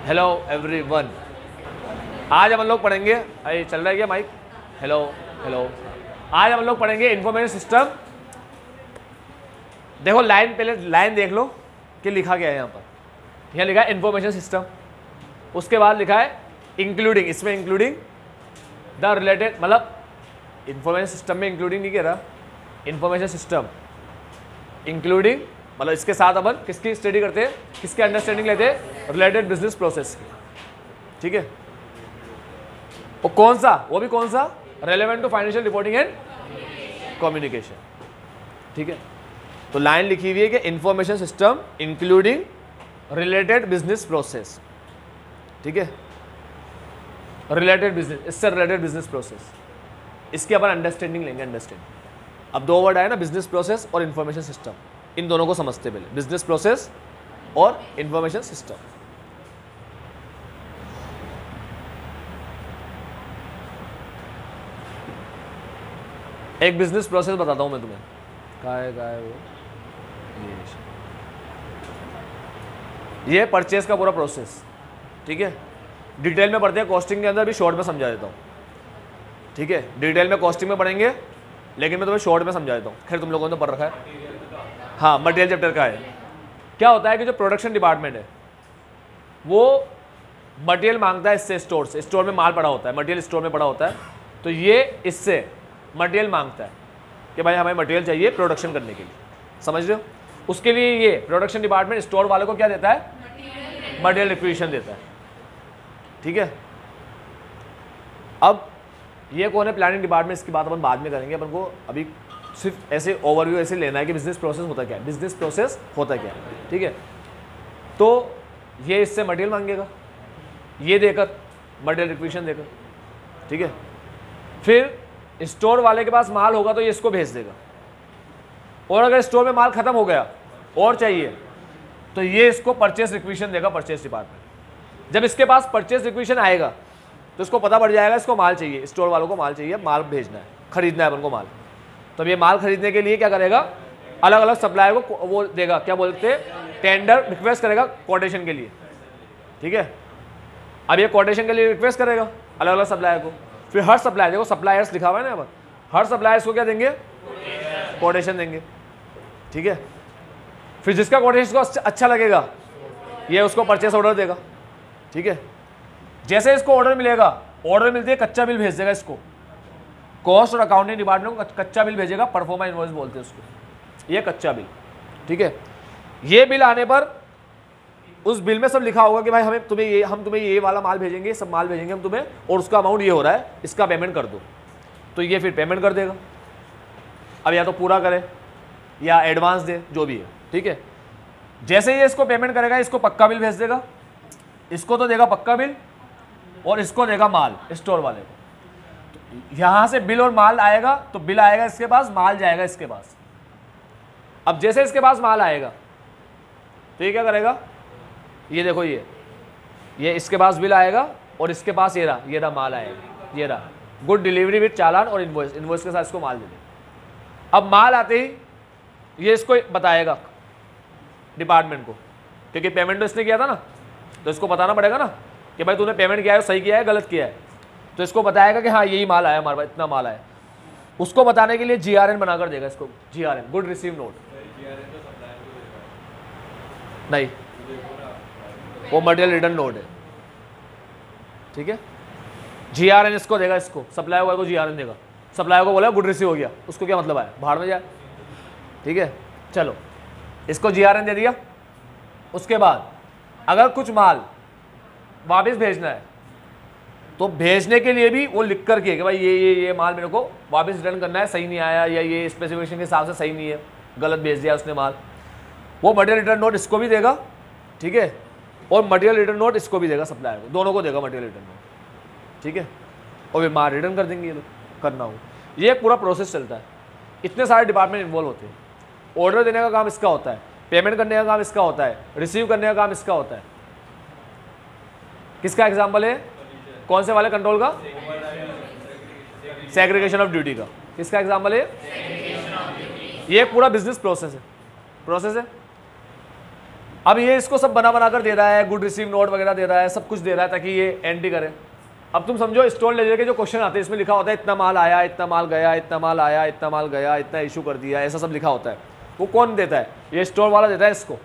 Hello everyone. आज हम लोग पढ़ेंगे, अरे चल रहा है क्या माइक? Hello hello. आज हम लोग पढ़ेंगे इंफॉर्मेशन सिस्टम। देखो लाइन, पहले लाइन देख लो कि लिखा क्या है यहाँ पर। यहाँ लिखा है इंफॉर्मेशन सिस्टम, उसके बाद लिखा है इंक्लूडिंग, इसमें इंक्लूडिंग द रिलेटेड, मतलब इंफॉर्मेशन सिस्टम में इंक्लूडिंग नहीं कह रहा, इंफॉर्मेशन सिस्टम इंक्लूडिंग मतलब इसके साथ अपन किसकी स्टडी करते हैं, किसके अंडरस्टैंडिंग लेते हैं, रिलेटेड बिजनेस प्रोसेस की। ठीक है, और कौन सा, वो भी कौन सा, relevant to financial reporting and communication. ठीक है, तो लाइन लिखी हुई है कि information system including related business process. ठीक है, रिलेटेड बिजनेस, इससे रिलेटेड बिजनेस प्रोसेस, इसकी अपन अंडरस्टैंडिंग लेंगे। अंडरस्टैंडिंग, अब दो वर्ड आए ना, बिजनेस प्रोसेस और इंफॉर्मेशन सिस्टम, इन दोनों को समझते पहले, बिजनेस प्रोसेस और इंफॉर्मेशन सिस्टम। एक बिजनेस प्रोसेस बताता हूं मैं तुम्हें, कहाँ है वो, ये परचेस का पूरा प्रोसेस। ठीक है, डिटेल में पढ़ते हैं, कॉस्टिंग के अंदर भी शॉर्ट में समझा देता हूँ। ठीक है, डिटेल में कॉस्टिंग में पढ़ेंगे, लेकिन मैं तुम्हें शॉर्ट में समझा देता हूँ। खैर तुम लोगों ने तो पढ़ रखा है। हाँ, मटेरियल चैप्टर का है। क्या होता है कि जो प्रोडक्शन डिपार्टमेंट है वो मटेरियल मांगता है इससे, स्टोर से, स्टोर में माल पड़ा होता है, मटेरियल स्टोर में पड़ा होता है, तो ये इससे मटेरियल मांगता है कि भाई हमें मटेरियल चाहिए प्रोडक्शन करने के लिए। समझ रहे हो? उसके लिए ये प्रोडक्शन डिपार्टमेंट स्टोर वाले को क्या देता है, मटेरियल रिक्विजिशन देता है। ठीक है, अब ये कौन है, प्लानिंग डिपार्टमेंट, इसकी बात अपन बाद में करेंगे। अपन को अभी सिर्फ ऐसे ओवरव्यू ऐसे लेना है कि बिजनेस प्रोसेस होता क्या है, बिजनेस प्रोसेस होता क्या है। ठीक है, तो ये इससे मटेरियल मांगेगा, ये देकर, मटेरियल रिक्विजिशन देकर। ठीक है, फिर स्टोर वाले के पास माल होगा तो ये इसको भेज देगा, और अगर स्टोर में माल खत्म हो गया और चाहिए तो ये इसको परचेस रिक्विजिशन देगा, परचेस डिपार्टमेंट। जब इसके पास परचेस रिक्विजिशन आएगा तो इसको पता पड़ जाएगा इसको माल चाहिए, स्टोर वालों को माल चाहिए, माल भेजना है, खरीदना है अपन को माल। तो ये माल खरीदने के लिए क्या करेगा, अलग अलग सप्लायर को वो देगा, क्या बोलते हैं, टेंडर रिक्वेस्ट करेगा कोटेशन के लिए। ठीक है, अब ये कोटेशन के लिए रिक्वेस्ट करेगा अलग अलग सप्लायर को, फिर हर सप्लायर, देखो सप्लायर्स लिखा हुआ है ना यहाँ पर, हर सप्लायर्स को क्या देंगे, कोटेशन देंगे। ठीक है, फिर जिसका कोटेशन को अच्छा लगेगा ये उसको परचेस ऑर्डर देगा। ठीक है, जैसे इसको ऑर्डर मिलेगा, ऑर्डर मिलते ही कच्चा बिल भेज देगा इसको, कॉस्ट और अकाउंटिंग डिपार्टमेंट को कच्चा बिल भेजेगा, परफॉर्मा इनवॉइस बोलते हैं उसको, ये कच्चा बिल। ठीक है, ये बिल आने पर उस बिल में सब लिखा होगा कि भाई हम तुम्हें ये वाला माल भेजेंगे, सब माल भेजेंगे हम तुम्हें, और उसका अमाउंट ये हो रहा है, इसका पेमेंट कर दो। तो ये फिर पेमेंट कर देगा। अब या तो पूरा करे या एडवांस दे, जो भी है। ठीक है, जैसे ये इसको पेमेंट करेगा, इसको पक्का बिल भेज देगा, इसको तो देगा पक्का बिल और इसको देगा माल स्टोर वाले को। यहां से बिल और माल आएगा, तो बिल आएगा इसके पास, माल जाएगा इसके पास। अब जैसे इसके पास माल आएगा तो ये क्या करेगा, ये देखो ये इसके पास बिल आएगा और इसके पास ये रहा माल आएगा, ये रहा गुड डिलीवरी विद चालान और इनवॉइस, इनवॉइस के साथ इसको माल दे दे। अब माल आते ही ये इसको बताएगा डिपार्टमेंट को, क्योंकि पेमेंट तो इसने किया था ना, तो इसको बताना पड़ेगा ना कि भाई तूने पेमेंट किया है, सही किया है, गलत किया है। तो इसको बताएगा कि हाँ यही माल आया हमारे पास, इतना माल आया। उसको बताने के लिए GRN बनाकर देगा इसको, GRN गुड रिसीव नोट। नहीं, वो मटेरियल रिटर्न नोट है। ठीक है, GRN इसको देगा, इसको सप्लायर वाले को GRN देगा, सप्लायर को बोला गुड रिसीव हो गया, उसको क्या मतलब आया, भाड़ में जाए। ठीक है, चलो इसको GRN दे दिया। उसके बाद अगर कुछ माल वापस भेजना है तो भेजने के लिए भी वो लिख कर के कि भाई ये माल मेरे को वापस रिटर्न करना है, सही नहीं आया, या ये स्पेसिफिकेशन के हिसाब से सही नहीं है, गलत भेज दिया उसने माल, वो मटेरियल रिटर्न नोट इसको भी देगा। ठीक है, और मटेरियल रिटर्न नोट इसको भी देगा, सप्लायर को, दोनों को देगा मटेरियल रिटर्न नोट। ठीक है, और वे माल रिटर्न कर देंगे ये लोग, करना हो। ये पूरा प्रोसेस चलता है, इतने सारे डिपार्टमेंट इन्वॉल्व होते हैं। ऑर्डर देने का काम इसका होता है, पेमेंट करने का काम इसका होता है, रिसीव करने का काम इसका होता है। किसका एग्जाम्पल है, कौन से वाले कंट्रोल का, सेग्रीगेशन ऑफ ड्यूटी का। किसका एग्जाम्पल है, ये पूरा बिजनेस प्रोसेस है। अब ये इसको सब बना कर दे रहा है, गुड रिसीव नोट वगैरह दे रहा है, सब कुछ दे रहा है ताकि ये एंट्री करे। अब तुम समझो स्टोर लेजर के जो क्वेश्चन आते हैं इसमें लिखा होता है इतना माल आया, इतना माल गया, इतना माल आया, इतना माल गया, इतना इशू कर दिया, ऐसा सब लिखा होता है। वो कौन देता है? ये स्टोर वाला देता है इसको।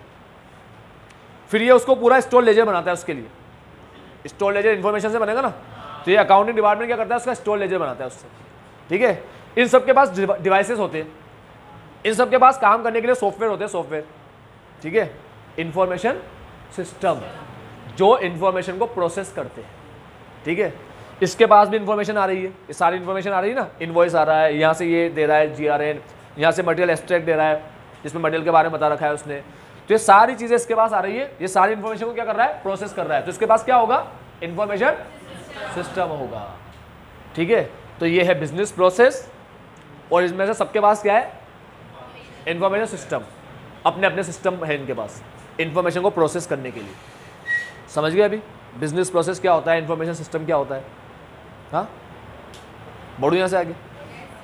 फिर ये उसको पूरा स्टोर लेजर बनाता है उसके लिए। स्टोर लेजर इन्फॉर्मेशन से बनेगा ना, तो ये अकाउंटिंग डिपार्टमेंट क्या करता है? उसका स्टोर लेजर बनाता है उससे। ठीक है, इन सब के पास डिवाइसेस होते हैं, इन सब के पास काम करने के लिए सॉफ्टवेयर होते हैं, सॉफ्टवेयर। ठीक है, इंफॉर्मेशन सिस्टम जो इंफॉर्मेशन को प्रोसेस करते हैं। ठीक है, इसके पास भी इंफॉर्मेशन आ रही है, ये सारी इंफॉर्मेशन आ रही है ना, इनवॉइस आ रहा है, यहाँ से ये दे रहा है GRN, यहाँ से मटेरियल एक्सट्रैक्ट दे रहा है जिसमें मटेरियल के बारे में बता रखा है उसने। तो ये सारी चीज़ें इसके पास आ रही है, ये सारी इंफॉर्मेशन को क्या कर रहा है? प्रोसेस कर रहा है। तो इसके पास क्या होगा? इंफॉर्मेशन सिस्टम होगा। ठीक है, तो ये है बिजनेस प्रोसेस, और इसमें से सबके पास क्या है? Information system. अपने अपने सिस्टम है इनके पास इंफॉर्मेशन को प्रोसेस करने के लिए। समझ गए अभी बिजनेस प्रोसेस क्या होता है, इंफॉर्मेशन सिस्टम क्या होता है? हाँ, बढ़ू यहाँ से आगे।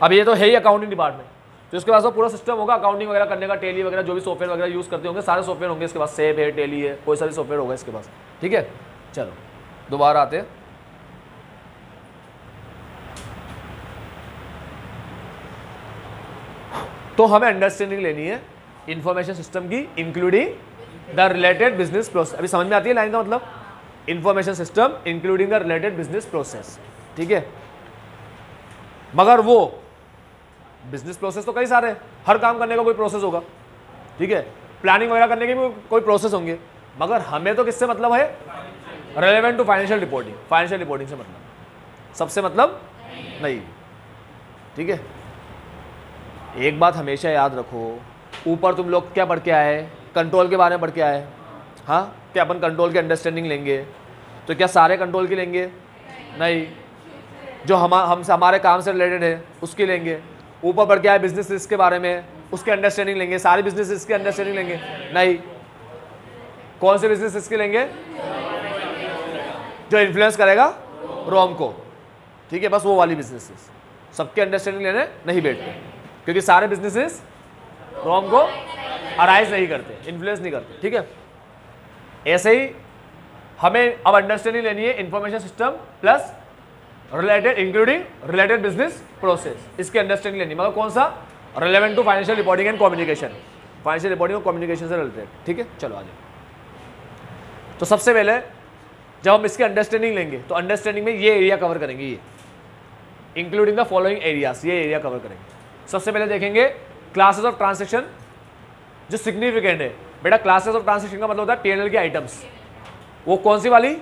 अब ये तो है ही अकाउंटिंग डिपार्टमेंट, तो इसके पास तो पूरा सिस्टम होगा अकाउंटिंग वगैरह करने का, टेली वगैरह जो भी सॉफ्टवेयर वगैरह यूज़ करते होंगे, सारे सॉफ्टवेयर होंगे इसके पास। सेब है, टेली है, कोई सा भी सॉफ्टवेयर होगा इसके पास। ठीक है, चलो दोबारा आते हैं। तो हमें अंडरस्टैंडिंग लेनी है इंफॉर्मेशन सिस्टम की, including the related business process. अभी समझ में आती है लाइन का मतलब? Information system including the related business process. ठीक है, मगर वो बिजनेस प्रोसेस तो कई सारे हैं, हर काम करने का कोई प्रोसेस होगा। ठीक है, प्लानिंग वगैरह करने के भी कोई प्रोसेस होंगे, मगर हमें तो किससे मतलब है? Relevant to financial reporting. Financial reporting से मतलब, सबसे मतलब नहीं। ठीक है, एक बात हमेशा याद रखो, ऊपर तुम लोग क्या पढ़ के आए? कंट्रोल के बारे में पढ़ के आए। हाँ, क्या अपन कंट्रोल की अंडरस्टैंडिंग लेंगे? तो क्या सारे कंट्रोल की लेंगे? नहीं, जो हमसे हमारे काम से रिलेटेड है उसकी लेंगे। ऊपर पढ़ के आए बिजनेस रिस्क के बारे में, उसके अंडरस्टैंडिंग लेंगे। सारी बिजनेस रिस्क की अंडरस्टैंडिंग लेंगे? नहीं। कौन से बिजनेस रिस्क की लेंगे? जो इन्फ्लुएंस करेगा रोम को। ठीक है, बस वो वाली बिजनेस रिस्क। सबके अंडरस्टैंडिंग लेने नहीं बैठते, क्योंकि सारे बिजनेसेस रोम को अराइज नहीं करते, इन्फ्लुएंस नहीं करते। ठीक है, ऐसे ही हमें अब अंडरस्टैंडिंग लेनी है information system plus related including related business process, इसकी अंडरस्टैंडिंग लेनी। मगर कौन सा? Relevant to financial reporting and communication. Financial reporting और कम्युनिकेशन से रिलेटेड। ठीक है, चलो आगे। तो सबसे पहले जब हम इसकी अंडरस्टैंडिंग लेंगे तो अंडरस्टैंडिंग में ये एरिया कवर करेंगे, ये इंक्लूडिंग द फॉलोइंग एरियाज, ये एरिया कवर करेंगे। सबसे पहले देखेंगे क्लासेस ऑफ ट्रांसैक्शन जो सिग्निफिकेंट है। बेटा क्लासेस ऑफ ट्रांसैक्शन का मतलब होता है P&L की आइटम्स। वो कौन सी वाली?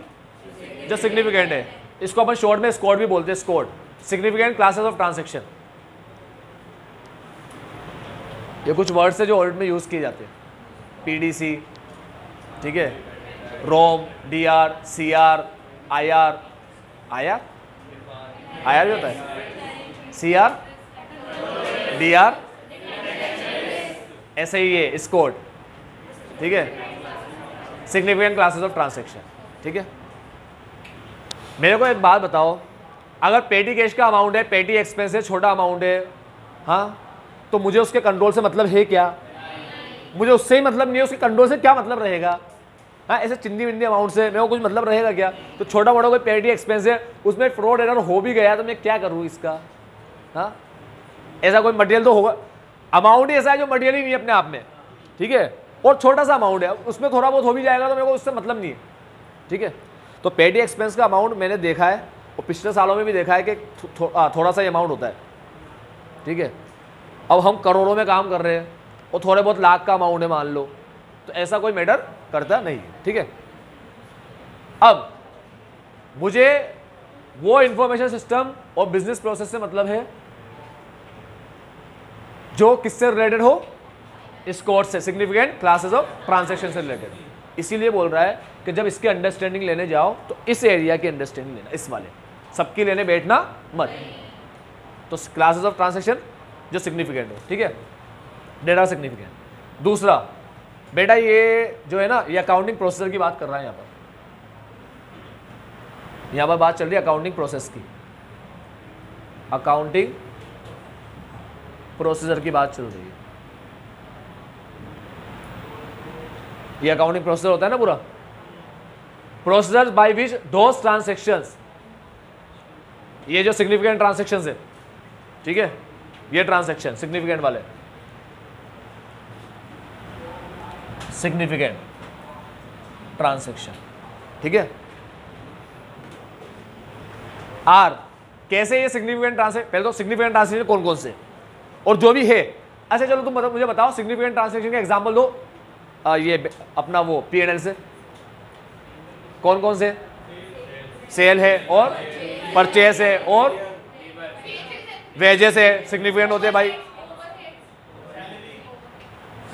जो सिग्निफिकेंट है। इसको अपन शॉर्ट में स्कोर भी बोलते हैं, score, significant classes of transaction. ये कुछ वर्ड्स है जो ऑडिट में यूज किए जाते हैं। PDC, ठीक है, रोम, DR, CR, IR, IR भी होता है, CR, DR, ऐसे ही है स्कोर। ठीक है, सिग्निफिकेंट क्लासेस ऑफ ट्रांसैक्शन। ठीक है, मेरे को एक बात बताओ, अगर पेटी कैश का अमाउंट है, पेटी एक्सपेंस है, छोटा अमाउंट है, हाँ, तो मुझे उसके कंट्रोल से मतलब है क्या? मुझे उससे ही मतलब नहीं है, उसके कंट्रोल से क्या मतलब रहेगा? हाँ, ऐसे चिंदी विंदी अमाउंट से मेरे को कुछ मतलब रहेगा क्या? तो छोटा मोटा कोई पेटी एक्सपेंस है, उसमें फ्रॉड एरर हो भी गया तो मैं क्या करूँ इसका? हाँ, ऐसा कोई मटेरियल तो होगा, अमाउंट ही ऐसा है जो मटेरियल ही नहीं है अपने आप में। ठीक है, और छोटा सा अमाउंट है, उसमें थोड़ा बहुत हो भी जाएगा तो मेरे को उससे मतलब नहीं है। ठीक है, तो पेटी एक्सपेंस का अमाउंट मैंने देखा है और पिछले सालों में भी देखा है कि थोड़ा सा ही अमाउंट होता है। ठीक है, अब हम करोड़ों में काम कर रहे हैं और थोड़े बहुत लाख का अमाउंट है मान लो, तो ऐसा कोई मैटर करता नहीं है। ठीक है, अब मुझे वो इंफॉर्मेशन सिस्टम और बिजनेस प्रोसेस से मतलब है जो किससे रिलेटेड हो? स्कोर से, सिग्निफिकेंट क्लासेस ऑफ ट्रांसैक्शन से रिलेटेड। इसीलिए बोल रहा है कि जब इसकी अंडरस्टैंडिंग लेने जाओ तो इस एरिया की अंडरस्टैंडिंग लेना, इस वाले, सबकी लेने बैठना मत। तो क्लासेस ऑफ ट्रांसैक्शन जो सिग्निफिकेंट है। ठीक है, डेटा सिग्निफिकेंट। दूसरा बेटा ये जो है ना, ये अकाउंटिंग प्रोसेसर की बात कर रहा है यहाँ पर बात चल रही है अकाउंटिंग प्रोसेस की, अकाउंटिंग प्रोसीजर की बात चल रही है। ये अकाउंटिंग प्रोसीजर होता है ना पूरा। Procedure by which those transactions, ये जो सिग्निफिकेंट ट्रांजेक्शंस है, ठीक है, ये ट्रांजेक्शन सिग्निफिकेंट वाले, सिग्निफिकेंट ट्रांजेक्शन, ठीक है। आर, कैसे ये सिग्निफिकेंट ट्रांजेक्शन, पहले तो सिग्निफिकेंट ट्रांजेक्शन कौन कौन से और जो भी है। अच्छा चलो तुम मुझे बताओ सिग्निफिकेंट ट्रांजेक्शन का एग्जांपल दो। ये अपना वो P&L से कौन कौन से, सेल है और परचेस है और वेजेस है, सिग्निफिकेंट होते हैं भाई।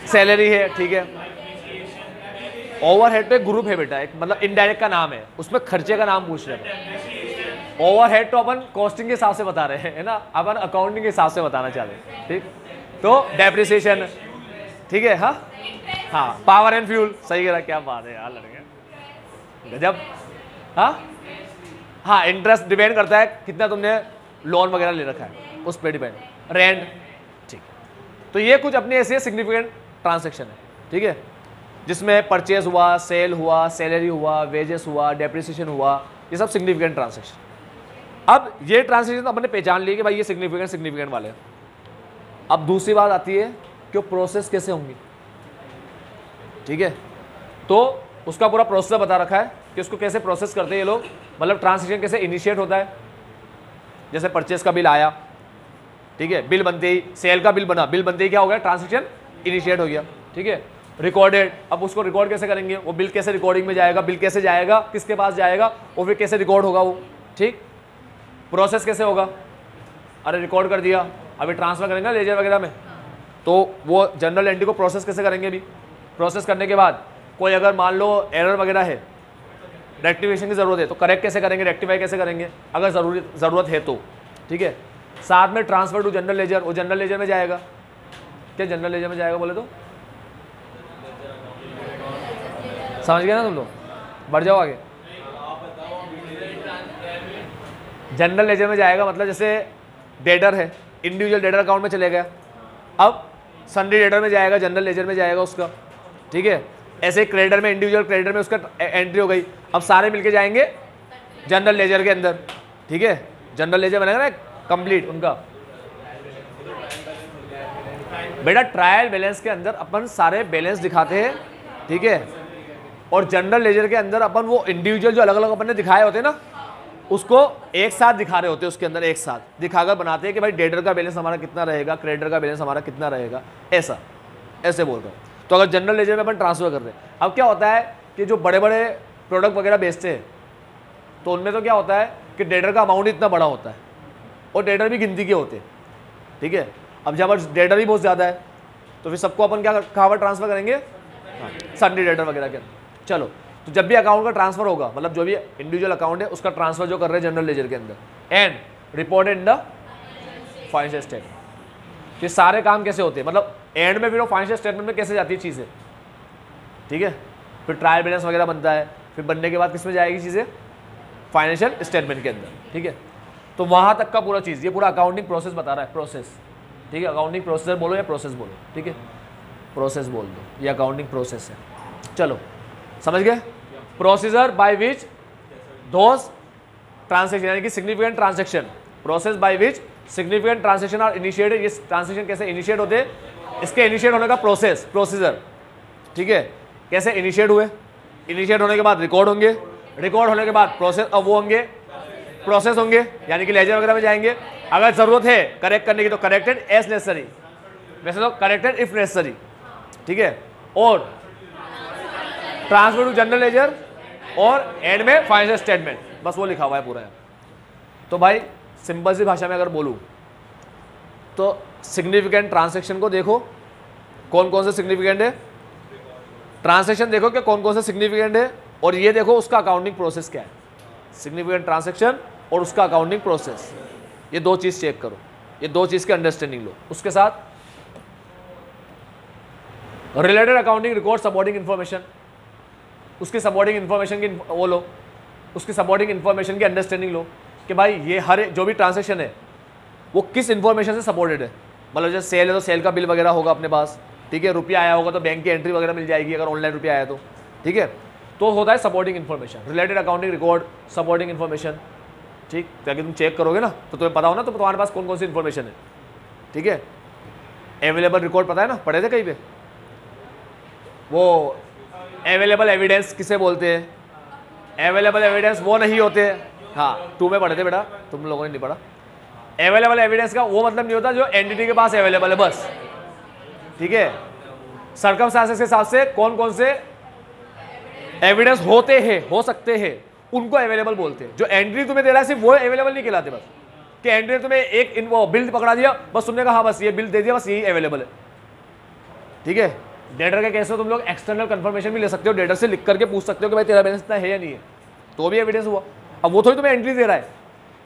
सैलरी है, ठीक है। ओवरहेड तो एक ग्रुप है बेटा, एक मतलब इनडायरेक्ट का नाम है, उसमें खर्चे का नाम पूछ रहे हैं। ओवरहेड तो अपन कॉस्टिंग के हिसाब से बता रहे हैं, है ना, अपन अकाउंटिंग के हिसाब से बताना चाह रहे हैं, ठीक। तो डेप्रिसिएशन, ठीक है, हाँ हाँ, पावर एंड फ्यूल, सही कह रहा, क्या बात है यार लड़के, गजब। हाँ हाँ, इंटरेस्ट डिपेंड करता है कितना तुमने लोन वगैरह ले रखा है, उस पर डिपेंड, रेंट, ठीक। तो ये कुछ अपनी ऐसी सिग्निफिकेंट ट्रांजैक्शन है, ठीक है, जिसमें परचेज हुआ, सेल हुआ, सैलरी हुआ, वेजेस हुआ, डेप्रिसिएशन हुआ, ये सब सिग्निफिकेंट ट्रांजैक्शन। अब ये ट्रांजैक्शन अपने पहचान लिए कि भाई ये सिग्निफिकेंट वाले। अब दूसरी बात आती है कि वो प्रोसेस कैसे होंगी, ठीक है। तो उसका पूरा प्रोसेस बता रखा है कि उसको कैसे प्रोसेस करते हैं ये लोग, मतलब ट्रांजैक्शन कैसे इनिशिएट होता है। जैसे परचेस का बिल आया, ठीक है, बिल बनते ही सेल का बिल बना, बिल बनते ही क्या हो गया, ट्रांजैक्शन इनिशिएट हो गया, ठीक है। रिकॉर्डेड, अब उसको रिकॉर्ड कैसे करेंगे, वो बिल कैसे रिकॉर्डिंग में जाएगा, बिल कैसे जाएगा, किसके पास जाएगा, वो फिर कैसे रिकॉर्ड होगा वो, ठीक। प्रोसेस कैसे होगा, अरे रिकॉर्ड कर दिया, अभी ट्रांसफर करेंगे ना लेजर वगैरह में, तो वो जनरल एंट्री को प्रोसेस कैसे करेंगे। अभी प्रोसेस करने के बाद कोई अगर मान लो एरर वगैरह है, रेक्टिफिकेशन की ज़रूरत है, तो करेक्ट कैसे करेंगे, रेक्टिफाई कैसे करेंगे अगर ज़रूरत है तो, ठीक है। साथ में ट्रांसफर टू जनरल लेजर, वो जनरल लेजर में जाएगा, क्या जनरल लेजर में जाएगा बोले तो, समझ गए ना तुम लोग, बढ़ जाओ आगे। जनरल लेजर में जाएगा मतलब जैसे डेटर है, इंडिविजुअल डेटर अकाउंट में चले गया, अब सन्ड्री डेटर में जाएगा, जनरल लेजर में जाएगा उसका, ठीक है। ऐसे क्रेडिटर में, इंडिविजुअल क्रेडिटर में उसका एंट्री हो गई, अब सारे मिलके जाएंगे जनरल लेजर के अंदर, ठीक है। जनरल लेजर बनेगा ना कंप्लीट उनका। बेटा ट्रायल बैलेंस के अंदर अपन सारे बैलेंस दिखाते हैं, ठीक है, और जनरल लेजर के अंदर अपन वो इंडिविजुअल जो अलग अलग अपन ने दिखाए होते हैं ना, उसको एक साथ दिखा रहे होते हैं, उसके अंदर एक साथ दिखाकर बनाते हैं कि भाई डेटर का बैलेंस हमारा कितना रहेगा, क्रेडिटर का बैलेंस हमारा कितना रहेगा, ऐसा ऐसे बोलकर। तो अगर जनरल लेजर में अपन ट्रांसफर कर रहे हैं, अब क्या होता है कि जो बड़े बड़े प्रोडक्ट वगैरह बेचते हैं तो उनमें तो क्या होता है कि डेटर का अमाउंट इतना बड़ा होता है और डेटर भी गिनती के होते हैं, ठीक है। अब जब डेटर ही बहुत ज़्यादा है तो फिर सबको अपन क्या कहाँ पर ट्रांसफर करेंगे, सन्ड्री डेटर वगैरह के अंदर। चलो, तो जब भी अकाउंट का ट्रांसफर होगा, मतलब जो भी इंडिविजुअल अकाउंट है उसका ट्रांसफर जो कर रहे हैं जनरल लेजर के अंदर, and reported in the financial statement. ये सारे काम कैसे होते हैं, मतलब एंड में फिर वो फाइनेंशियल स्टेटमेंट में कैसे जाती है चीज़ें, ठीक है। फिर ट्रायल बैलेंस वगैरह बनता है, फिर बनने के बाद किस में जाएगी चीज़ें, फाइनेंशियल स्टेटमेंट के अंदर, ठीक है। तो वहाँ तक का पूरा चीज़, ये पूरा अकाउंटिंग प्रोसेस बता रहा है, प्रोसेस, ठीक है। अकाउंटिंग प्रोसेसर बोलो या प्रोसेस बोलो, ठीक है, प्रोसेस बोल दो, ये अकाउंटिंग प्रोसेस है। चलो समझ गए। Procedure by which those transaction, यानी कि significant transaction, process by which significant transaction are initiated. ये ट्रांजेक्शन कैसे इनिशिएट होते हैं, इसके इनिशिएट होने का प्रोसेस, प्रोसीजर, ठीक है, कैसे इनिशिएट हुए, इनिशिएट होने के बाद रिकॉर्ड होंगे, रिकॉर्ड होने के बाद प्रोसेस, अब वो होंगे प्रोसेस होंगे, यानी कि लेजर वगैरह में जाएंगे। अगर जरूरत है करेक्ट करने की तो करेक्टेड एज नेसेसरी, वैसे तो करेक्टेड इफ नेसेसरी, ठीक है, और ट्रांसफर टू जनरल लेजर, और एंड में फाइनेंशियल स्टेटमेंट, बस वो लिखा हुआ है पूरा है। तो भाई सिंपल सी भाषा में अगर बोलूँ तो सिग्निफिकेंट ट्रांजैक्शन को देखो कौन कौन से सिग्निफिकेंट है, ट्रांजैक्शन देखो कि कौन कौन से सिग्निफिकेंट है, और ये देखो उसका अकाउंटिंग प्रोसेस क्या है, सिग्निफिकेंट ट्रांजैक्शन और उसका अकाउंटिंग प्रोसेस, ये दो चीज़ चेक करो, ये दो चीज़ की अंडरस्टैंडिंग लो। उसके साथ related accounting record supporting information, उसकी सपोर्टिंग इन्फॉर्मेशन की वो लो, उसकी सपोर्टिंग इन्फॉर्मेशन की अंडरस्टैंडिंग लो कि भाई ये हर जो भी ट्रांजैक्शन है वो किस इन्फॉर्मेशन से सपोर्टेड है। मतलब जैसे सेल है तो सेल का बिल वगैरह होगा अपने पास, ठीक है, रुपया आया होगा तो बैंक की एंट्री वगैरह मिल जाएगी अगर ऑनलाइन रुपया आया तो, ठीक है। तो होता है supporting information, related accounting record, supporting information, ठीक। ताकि तुम चेक करोगे ना तो तुम्हें पता हो ना तो तुम्हारे पास कौन कौन सी इन्फॉर्मेशन है, ठीक है। अवेलेबल रिकॉर्ड पता है ना, पढ़े थे कहीं पे? वो अवेलेबल एविडेंस किसे बोलते हैं? अवेलेबल एविडेंस वो नहीं होते, हाँ 2 में पढ़े थे बेटा, तुम लोगों ने नहीं पढ़ा। अवेलेबल एविडेंस का वो मतलब नहीं होता जो एंटिटी के पास अवेलेबल है बस, ठीक है। सर्कमस्टांसेस के हिसाब से कौन कौन से एविडेंस होते हैं, हो सकते हैं, उनको अवेलेबल बोलते हैं। जो एंट्री तुम्हें दे रहा है सिर्फ वो अवेलेबल नहीं कहलाते बस, कि एंट्री तुम्हें एक वो बिल पकड़ा दिया बस, तुमने कहा हाँ बस ये बिल दे दिया बस यही अवेलेबल है, ठीक है। डेटर के केस में तुम लोग एक्सटर्नल कंफर्मेशन भी ले सकते हो, डेटर से लिख करके पूछ सकते हो कि भाई तेरा बैलेंस इतना है या नहीं है, तो भी एविडेंस हुआ। अब वो थोड़ी तुम्हें एंट्री दे रहा है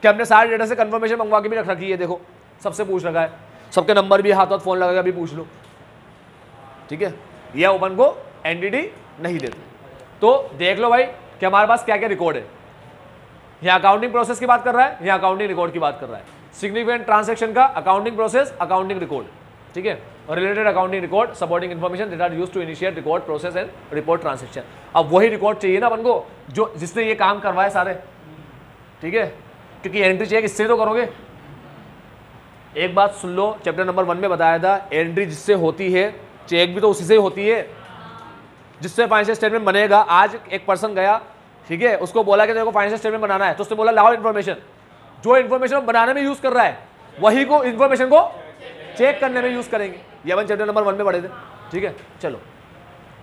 कि हमने सारे डेटा से कंफर्मेशन मंगवा के भी रख रखी है, देखो सबसे पूछ रखा है, सबके नंबर भी हाथ हाथ फोन लगा भी पूछ लो, ठीक है। यह ओपन को एंटिटी नहीं देते। तो देख लो भाई कि हमारे पास क्या क्या रिकॉर्ड है। यहाँ अकाउंटिंग प्रोसेस की बात कर रहा है, यहाँ अकाउंटिंग रिकॉर्ड की बात कर रहा है। सिग्निफिकेंट ट्रांजैक्शन का अकाउंटिंग प्रोसेस, अकाउंटिंग रिकॉर्ड, ठीक है। और related accounting record, supporting information that are used to initiate record process and report transaction. अब वही रिकॉर्ड चाहिए ना अपन को जो जिसने ये काम करवाए सारे, ठीक है, क्योंकि एंट्री चेक इससे तो करोगे। एक बात सुन लो, चैप्टर नंबर 1 में बताया था एंट्री जिससे होती है चेक भी तो उसी से ही होती है, जिससे फाइनेंशियल स्टेटमेंट बनेगा। आज एक पर्सन गया, ठीक है, उसको बोला कि तेरे को फाइनेंशियल स्टेटमेंट बनाना है, तो उसने बोला लाओ इन्फॉर्मेशन। जो इन्फॉर्मेशन बनाने में यूज कर रहा है वही को इन्फॉर्मेशन को चेक करने में यूज करेंगे। ये अपन चैप्टर नंबर 1 में पढ़े थे, ठीक है। चलो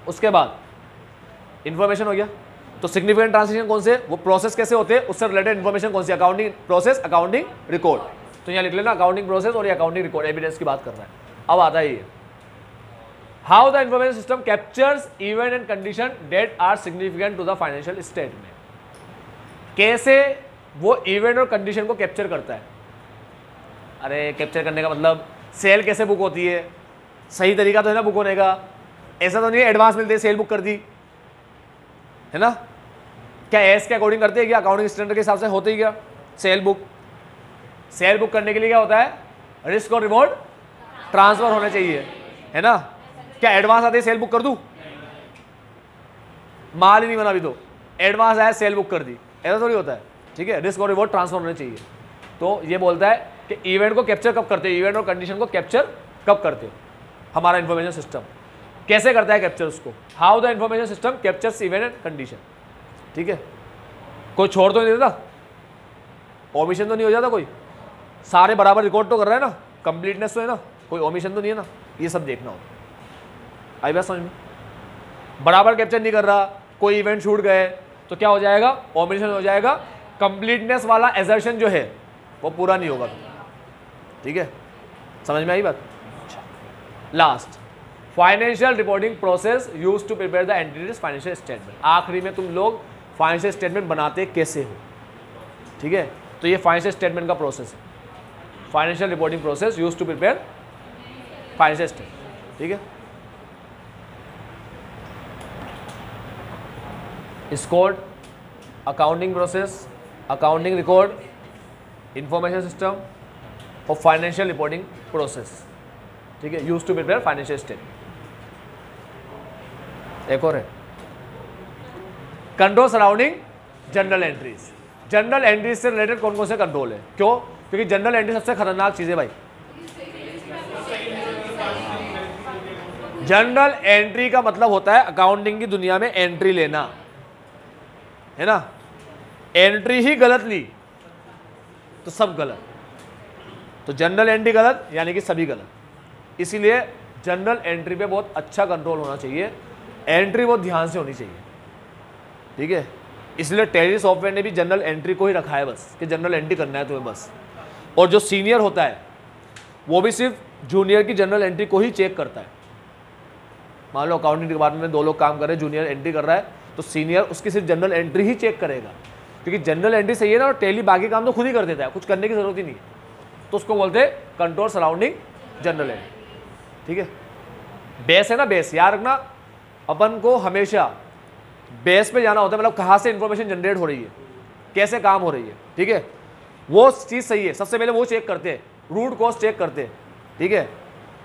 उसके बाद इन्फॉर्मेशन हो गया, तो सिग्निफिकेंट ट्रांजैक्शन कौन से, वो प्रोसेस कैसे होते हैं, उससे रिलेटेड इन्फॉर्मेशन कौन सी, अकाउंटिंग प्रोसेस, अकाउंटिंग रिकॉर्ड। तो यहाँ लिख लेना अकाउंटिंग प्रोसेस और ये अकाउंटिंग रिकॉर्ड, एविडेंस की बात कर रहा है। अब आता है ये how the information system captures event and condition that are significant to the financial statement. कैसे वो इवेंट और कंडीशन को कैप्चर करता है। अरे कैप्चर करने का मतलब सेल कैसे बुक होती है, सही तरीका तो है ना बुक होने का, ऐसा तो नहीं है एडवांस मिलते सेल बुक कर दी है ना, क्या एस के अकॉर्डिंग करते हैं क्या, अकाउंटिंग स्टैंडर्ड के हिसाब से होती है क्या सेल बुक। सेल बुक करने के लिए क्या होता है, रिस्क और रिवॉर्ड ट्रांसफर होने चाहिए, है ना। क्या एडवांस आते ही सेल बुक कर दूं, माल ही नहीं बना अभी तो एडवांस आया सेल बुक कर दी, ऐसा थोड़ी होता है, ठीक है। रिस्क और रिवॉर्ड ट्रांसफर होने चाहिए। तो ये बोलता है कि इवेंट को कैप्चर कब करते हो, इवेंट और कंडीशन को कैप्चर कब करते हो। हमारा इन्फॉर्मेशन सिस्टम कैसे करता है कैप्चर उसको, how the information system captures event and condition, ठीक है। कोई छोड़ तो नहीं देता, ओमिशन तो नहीं हो जाता, कोई सारे बराबर रिकॉर्ड तो कर रहा है ना, कंप्लीटनेस तो है ना, कोई ओमिशन तो नहीं है ना, ये सब देखना होता। आई बात समझ में, बराबर कैप्चर नहीं कर रहा, कोई इवेंट छूट गए तो क्या हो जाएगा, ओमिशन हो जाएगा, कंप्लीटनेस वाला एजर्शन जो है वो पूरा नहीं होगा, ठीक है। समझ में आई बात। Last financial reporting process used to prepare the entity's financial statement. आखिरी में तुम लोग फाइनेंशियल स्टेटमेंट बनाते कैसे हो, ठीक है। तो ये फाइनेंशियल स्टेटमेंट का प्रोसेस है, financial reporting process used to prepare financial statement, ठीक है। Scored, accounting process, accounting record, information system और फाइनेंशियल रिपोर्टिंग प्रोसेस, ठीक है, used to prepare financial statement. एक और है control surrounding journal entries. Journal entries से रिलेटेड कौन कौन से कंट्रोल है, क्यों, क्योंकि जनरल एंट्री सबसे खतरनाक चीज है भाई। जनरल एंट्री का मतलब होता है अकाउंटिंग की दुनिया में एंट्री लेना, है ना। एंट्री ही गलत ली तो सब गलत, तो जनरल एंट्री गलत यानी कि सभी गलत। इसीलिए जनरल एंट्री पे बहुत अच्छा कंट्रोल होना चाहिए, एंट्री बहुत ध्यान से होनी चाहिए, ठीक है। इसलिए टैली सॉफ्टवेयर ने भी जनरल एंट्री को ही रखा है बस, कि जनरल एंट्री करना है तुम्हें बस। और जो सीनियर होता है वो भी सिर्फ जूनियर की जनरल एंट्री को ही चेक करता है। मान लो अकाउंटिंग डिपार्टमेंट में 2 लोग काम कर रहे हैं, जूनियर एंट्री कर रहा है तो सीनियर उसकी सिर्फ जनरल एंट्री ही चेक करेगा, क्योंकि जनरल एंट्री सही है ना, और टैली बाकी काम तो खुद ही कर देता है, कुछ करने की जरूरत ही नहीं है। तो उसको बोलते हैं कंट्रोल सराउंडिंग जनरल एंट्री, ठीक है। बेस है ना, बेस याद रखना, अपन को हमेशा बेस पे जाना होता है, मतलब कहाँ से इंफॉर्मेशन जनरेट हो रही है, कैसे काम हो रही है, ठीक है। वो चीज़ सही है, सबसे पहले वो चेक करते हैं, रूट कॉज चेक करते हैं, ठीक है।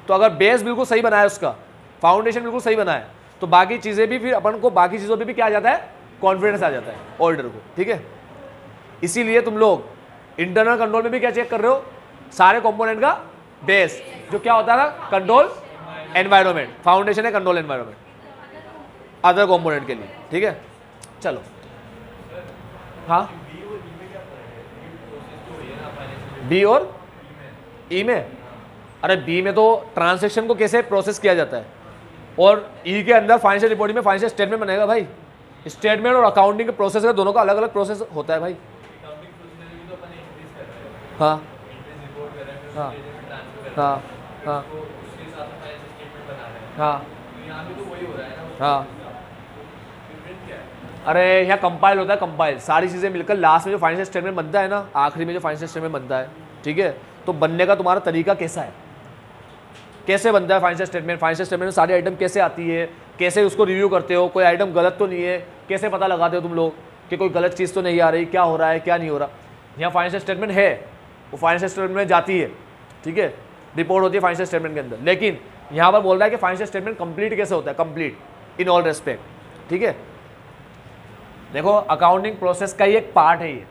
तो अगर बेस बिल्कुल सही बनाया उसका फाउंडेशन बिल्कुल सही बना है तो बाकी चीज़ें भी फिर अपन को बाकी चीज़ों पे भी क्या आ जाता है, कॉन्फिडेंस आ जाता है ऑर्डर को, ठीक है। इसीलिए तुम लोग इंटरनल कंट्रोल में भी क्या चेक कर रहे हो, सारे कंपोनेंट का बेस जो क्या होता है ना, कंट्रोल एनवायरनमेंट, फाउंडेशन है कंट्रोल एनवायरनमेंट अदर कंपोनेंट के लिए, ठीक है। चलो हाँ, बी और ई में, अरे बी में तो ट्रांजैक्शन को कैसे प्रोसेस किया जाता है और ई के अंदर फाइनेंशियल रिपोर्टिंग में फाइनेंशियल स्टेटमेंट बनेगा भाई। स्टेटमेंट और अकाउंटिंग के प्रोसेस का दोनों का अलग अलग प्रोसेस होता है भाई। हाँ हाँ हाँ हाँ हाँ हाँ, अरे यहाँ कंपाइल होता है, कंपाइल सारी चीज़ें मिलकर लास्ट में जो फाइनेंशियल स्टेटमेंट बनता है ना, आखिरी में जो फाइनेंशियल स्टेटमेंट बनता है, ठीक है। तो बनने का तुम्हारा तरीका कैसा है, कैसे बनता है फाइनेंशियल स्टेटमेंट, फाइनेंशियल स्टेटमेंट में सारी आइटम कैसे आती है, कैसे उसको रिव्यू करते हो, कोई आइटम गलत तो नहीं है, कैसे पता लगाते हो तुम लोग कि कोई गलत चीज़ तो नहीं आ रही, क्या हो रहा है क्या नहीं हो रहा। यहाँ फाइनेंशियल स्टेटमेंट है, वो फाइनेंशियल स्टेटमेंट में जाती है, ठीक है, रिपोर्ट होती है फाइनेंशियल स्टेटमेंट के अंदर। लेकिन यहाँ पर बोल रहा है कि फाइनेंशियल स्टेटमेंट कंप्लीट कैसे होता है, कंप्लीट इन ऑल रेस्पेक्ट, ठीक है। देखो अकाउंटिंग प्रोसेस का ही एक पार्ट है ये,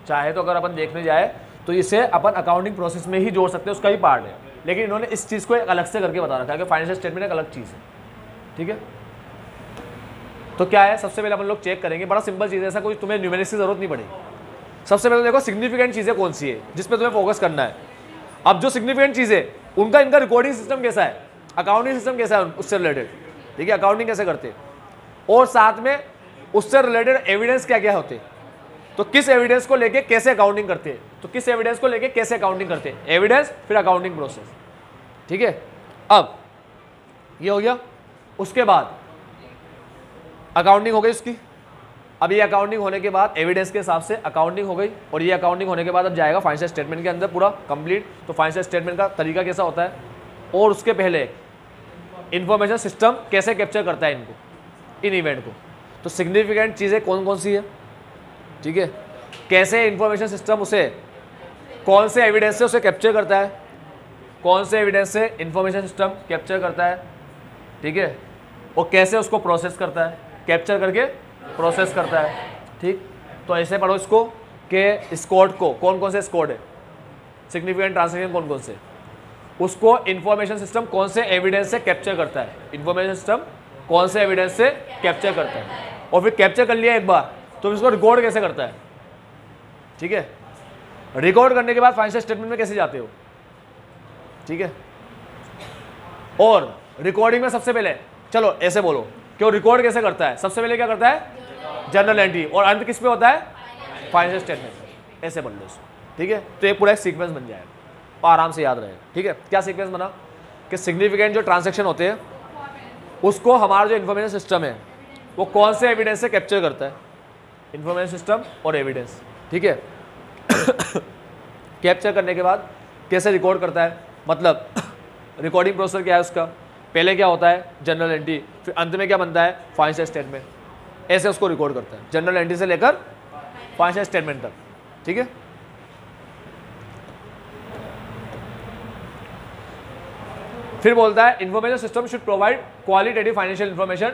चाहे तो अगर अपन देखने जाए तो इसे अपन अकाउंटिंग प्रोसेस में ही जोड़ सकते हैं, उसका ही पार्ट है। लेकिन इन्होंने इस चीज़ को एक अलग से करके बता रखा है कि फाइनेंशियल स्टेटमेंट एक अलग चीज़ है, ठीक है। तो क्या है, सबसे पहले अपन लोग चेक करेंगे, बड़ा सिंपल चीज़ है, ऐसा कोई तुम्हें न्यूमेरिक्स की जरूरत नहीं पड़ेगी। सबसे पहले देखो सिग्निफिकेंट चीज़ें कौन सी है जिस पे तुम्हें फोकस करना है। अब जो सिग्निफिकेंट चीज़ें उनका इनका रिकॉर्डिंग सिस्टम कैसा है, अकाउंटिंग सिस्टम कैसा है उससे रिलेटेड, ठीक है, अकाउंटिंग कैसे करते हैं और साथ में उससे रिलेटेड एविडेंस क्या क्या होते हैं, तो किस एविडेंस को लेके कैसे अकाउंटिंग करते हैं, तो किस एविडेंस को लेके कैसे अकाउंटिंग करते हैं, एविडेंस फिर अकाउंटिंग प्रोसेस, ठीक है। अब ये हो गया, उसके बाद अकाउंटिंग हो गई उसकी। अब ये अकाउंटिंग होने के बाद एविडेंस के हिसाब से अकाउंटिंग हो गई और ये अकाउंटिंग होने के बाद अब जाएगा फाइनेंशियल स्टेटमेंट के अंदर पूरा कंप्लीट। तो फाइनेंशियल स्टेटमेंट का तरीका कैसा होता है और उसके पहले इंफॉर्मेशन सिस्टम कैसे कैप्चर करता है इनको, इन इवेंट को। तो सिग्निफिकेंट चीज़ें कौन कौन सी है, ठीक है, कैसे इंफॉर्मेशन सिस्टम उसे कौन से एविडेंस से उसे कैप्चर करता है, कौन से एविडेंस से इंफॉर्मेशन सिस्टम कैप्चर करता है, ठीक है, और कैसे उसको प्रोसेस करता है, कैप्चर करके प्रोसेस करता है, ठीक। तो ऐसे पढ़ो इसको कि इस कोड को, कौन कौन से कोड है, सिग्निफिकेंट ट्रांजैक्शन कौन कौन से, उसको इंफॉर्मेशन सिस्टम कौन से एविडेंस से कैप्चर करता है, इंफॉर्मेशन सिस्टम कौन से एविडेंस से कैप्चर करता है, और फिर कैप्चर कर लिया एक बार तो इसको रिकॉर्ड कैसे करता है, ठीक है। रिकॉर्ड करने के बाद फाइनेंशियल स्टेटमेंट में कैसे जाते हो, ठीक है। और रिकॉर्डिंग में सबसे पहले चलो ऐसे बोलो कि वो रिकॉर्ड कैसे करता है, सबसे पहले क्या करता है, जर्नल एंट्री, और अंत किस पे होता है, फाइनेंशियल स्टेटमेंट। ऐसे बोल लो इसको, ठीक है। तो ये पूरा एक सीक्वेंस बन जाएगा और आराम से याद रहेगा, ठीक है। क्या सीक्वेंस बना कि सिग्निफिकेंट जो ट्रांजैक्शन होते हैं उसको हमारा जो इन्फॉर्मेशन सिस्टम है वो कौन से एविडेंस से कैप्चर करता है, इन्फॉर्मेशन सिस्टम और एविडेंस, ठीक है। कैप्चर करने के बाद कैसे रिकॉर्ड करता है, मतलब रिकॉर्डिंग प्रोसेस क्या है उसका, पहले क्या होता है जनरल एंट्री, फिर अंत में क्या बनता है फाइनेंशियल स्टेटमेंट, ऐसे उसको रिकॉर्ड करता है जनरल एंट्री से लेकर फाइनेंशियल स्टेटमेंट तक, ठीक है। फिर बोलता है information system should provide qualitative financial information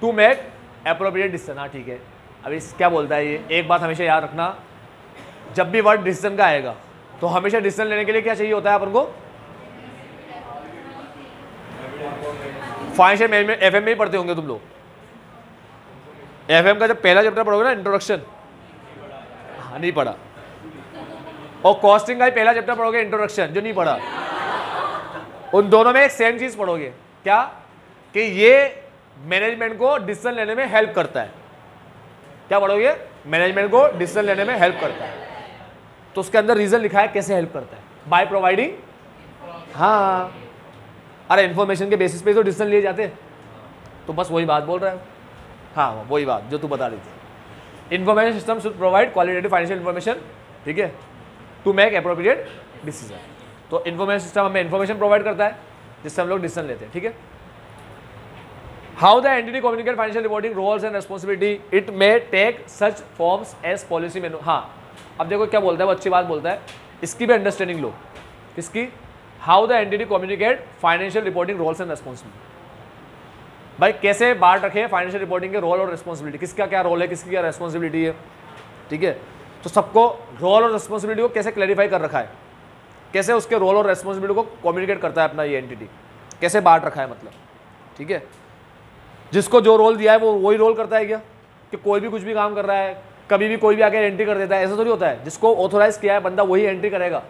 to make appropriate decision. हाँ ठीक है, अभी क्या बोलता है ये, एक बात हमेशा याद रखना, जब भी वर्ड डिसीजन का आएगा तो हमेशा डिसीजन लेने के लिए क्या चाहिए होता है अपन को, फाइनेंशियल मैनेजमेंट एफएम में ही पढ़ते होंगे तुम लोग। एफएम का जब पहला चैप्टर पढ़ोगे ना इंट्रोडक्शन, हाँ नहीं पढ़ा, और कॉस्टिंग का ही पहला चैप्टर पढ़ोगे इंट्रोडक्शन, जो नहीं पढ़ा। उन दोनों में एक सेम चीज पढ़ोगे, क्या कि ये मैनेजमेंट को डिसीजन लेने में हेल्प करता है। क्या पढ़ोगे, मैनेजमेंट को डिसीजन लेने में हेल्प करता है। तो उसके अंदर रीजन लिखा है कैसे हेल्प करता है, बाय प्रोवाइडिंग, हाँ अरे इन्फॉर्मेशन के बेसिस पे तो डिसीजन लिए जाते, तो बस वही बात बोल रहा है, हाँ वही बात जो तू बता रही थी। Information system should provide qualitative financial information, ठीक है, टू मेक एप्रोप्रिएट डिसीजन। तो इन्फॉर्मेशन सिस्टम हमें इन्फॉर्मेशन प्रोवाइड करता है जिससे हम लोग डिसीजन लेते हैं, ठीक है। How the entity communicate financial reporting roles and responsibility, it may take such forms as policy manual. हाँ अब देखो क्या बोलता है वो, अच्छी बात बोलता है, इसकी भी अंडरस्टैंडिंग लो, किसकी, how the entity communicate financial reporting roles and responsibility. भाई कैसे बांट रखे फाइनेंशियल रिपोर्टिंग के रोल और रेस्पॉन्सिबिलिटी, किसका क्या रोल है, किसकी क्या रेस्पॉन्सिबिलिटी है, ठीक है। तो सबको रोल और रेस्पॉन्सिबिलिटी को कैसे क्लैरिफाई कर रखा है, कैसे उसके रोल और रेस्पॉन्सिबिलिटी को कम्युनिकेट करता है अपना ये एंटिटी, कैसे बांट रखा है मतलब, ठीक है। जिसको जो रोल दिया है वो वही रोल करता है क्या, कि कोई भी कुछ भी काम कर रहा है कभी भी कोई भी आके एंट्री कर देता है, ऐसा थोड़ी होता है। जिसको ऑथोराइज किया है बंदा वही एंट्री करेगा।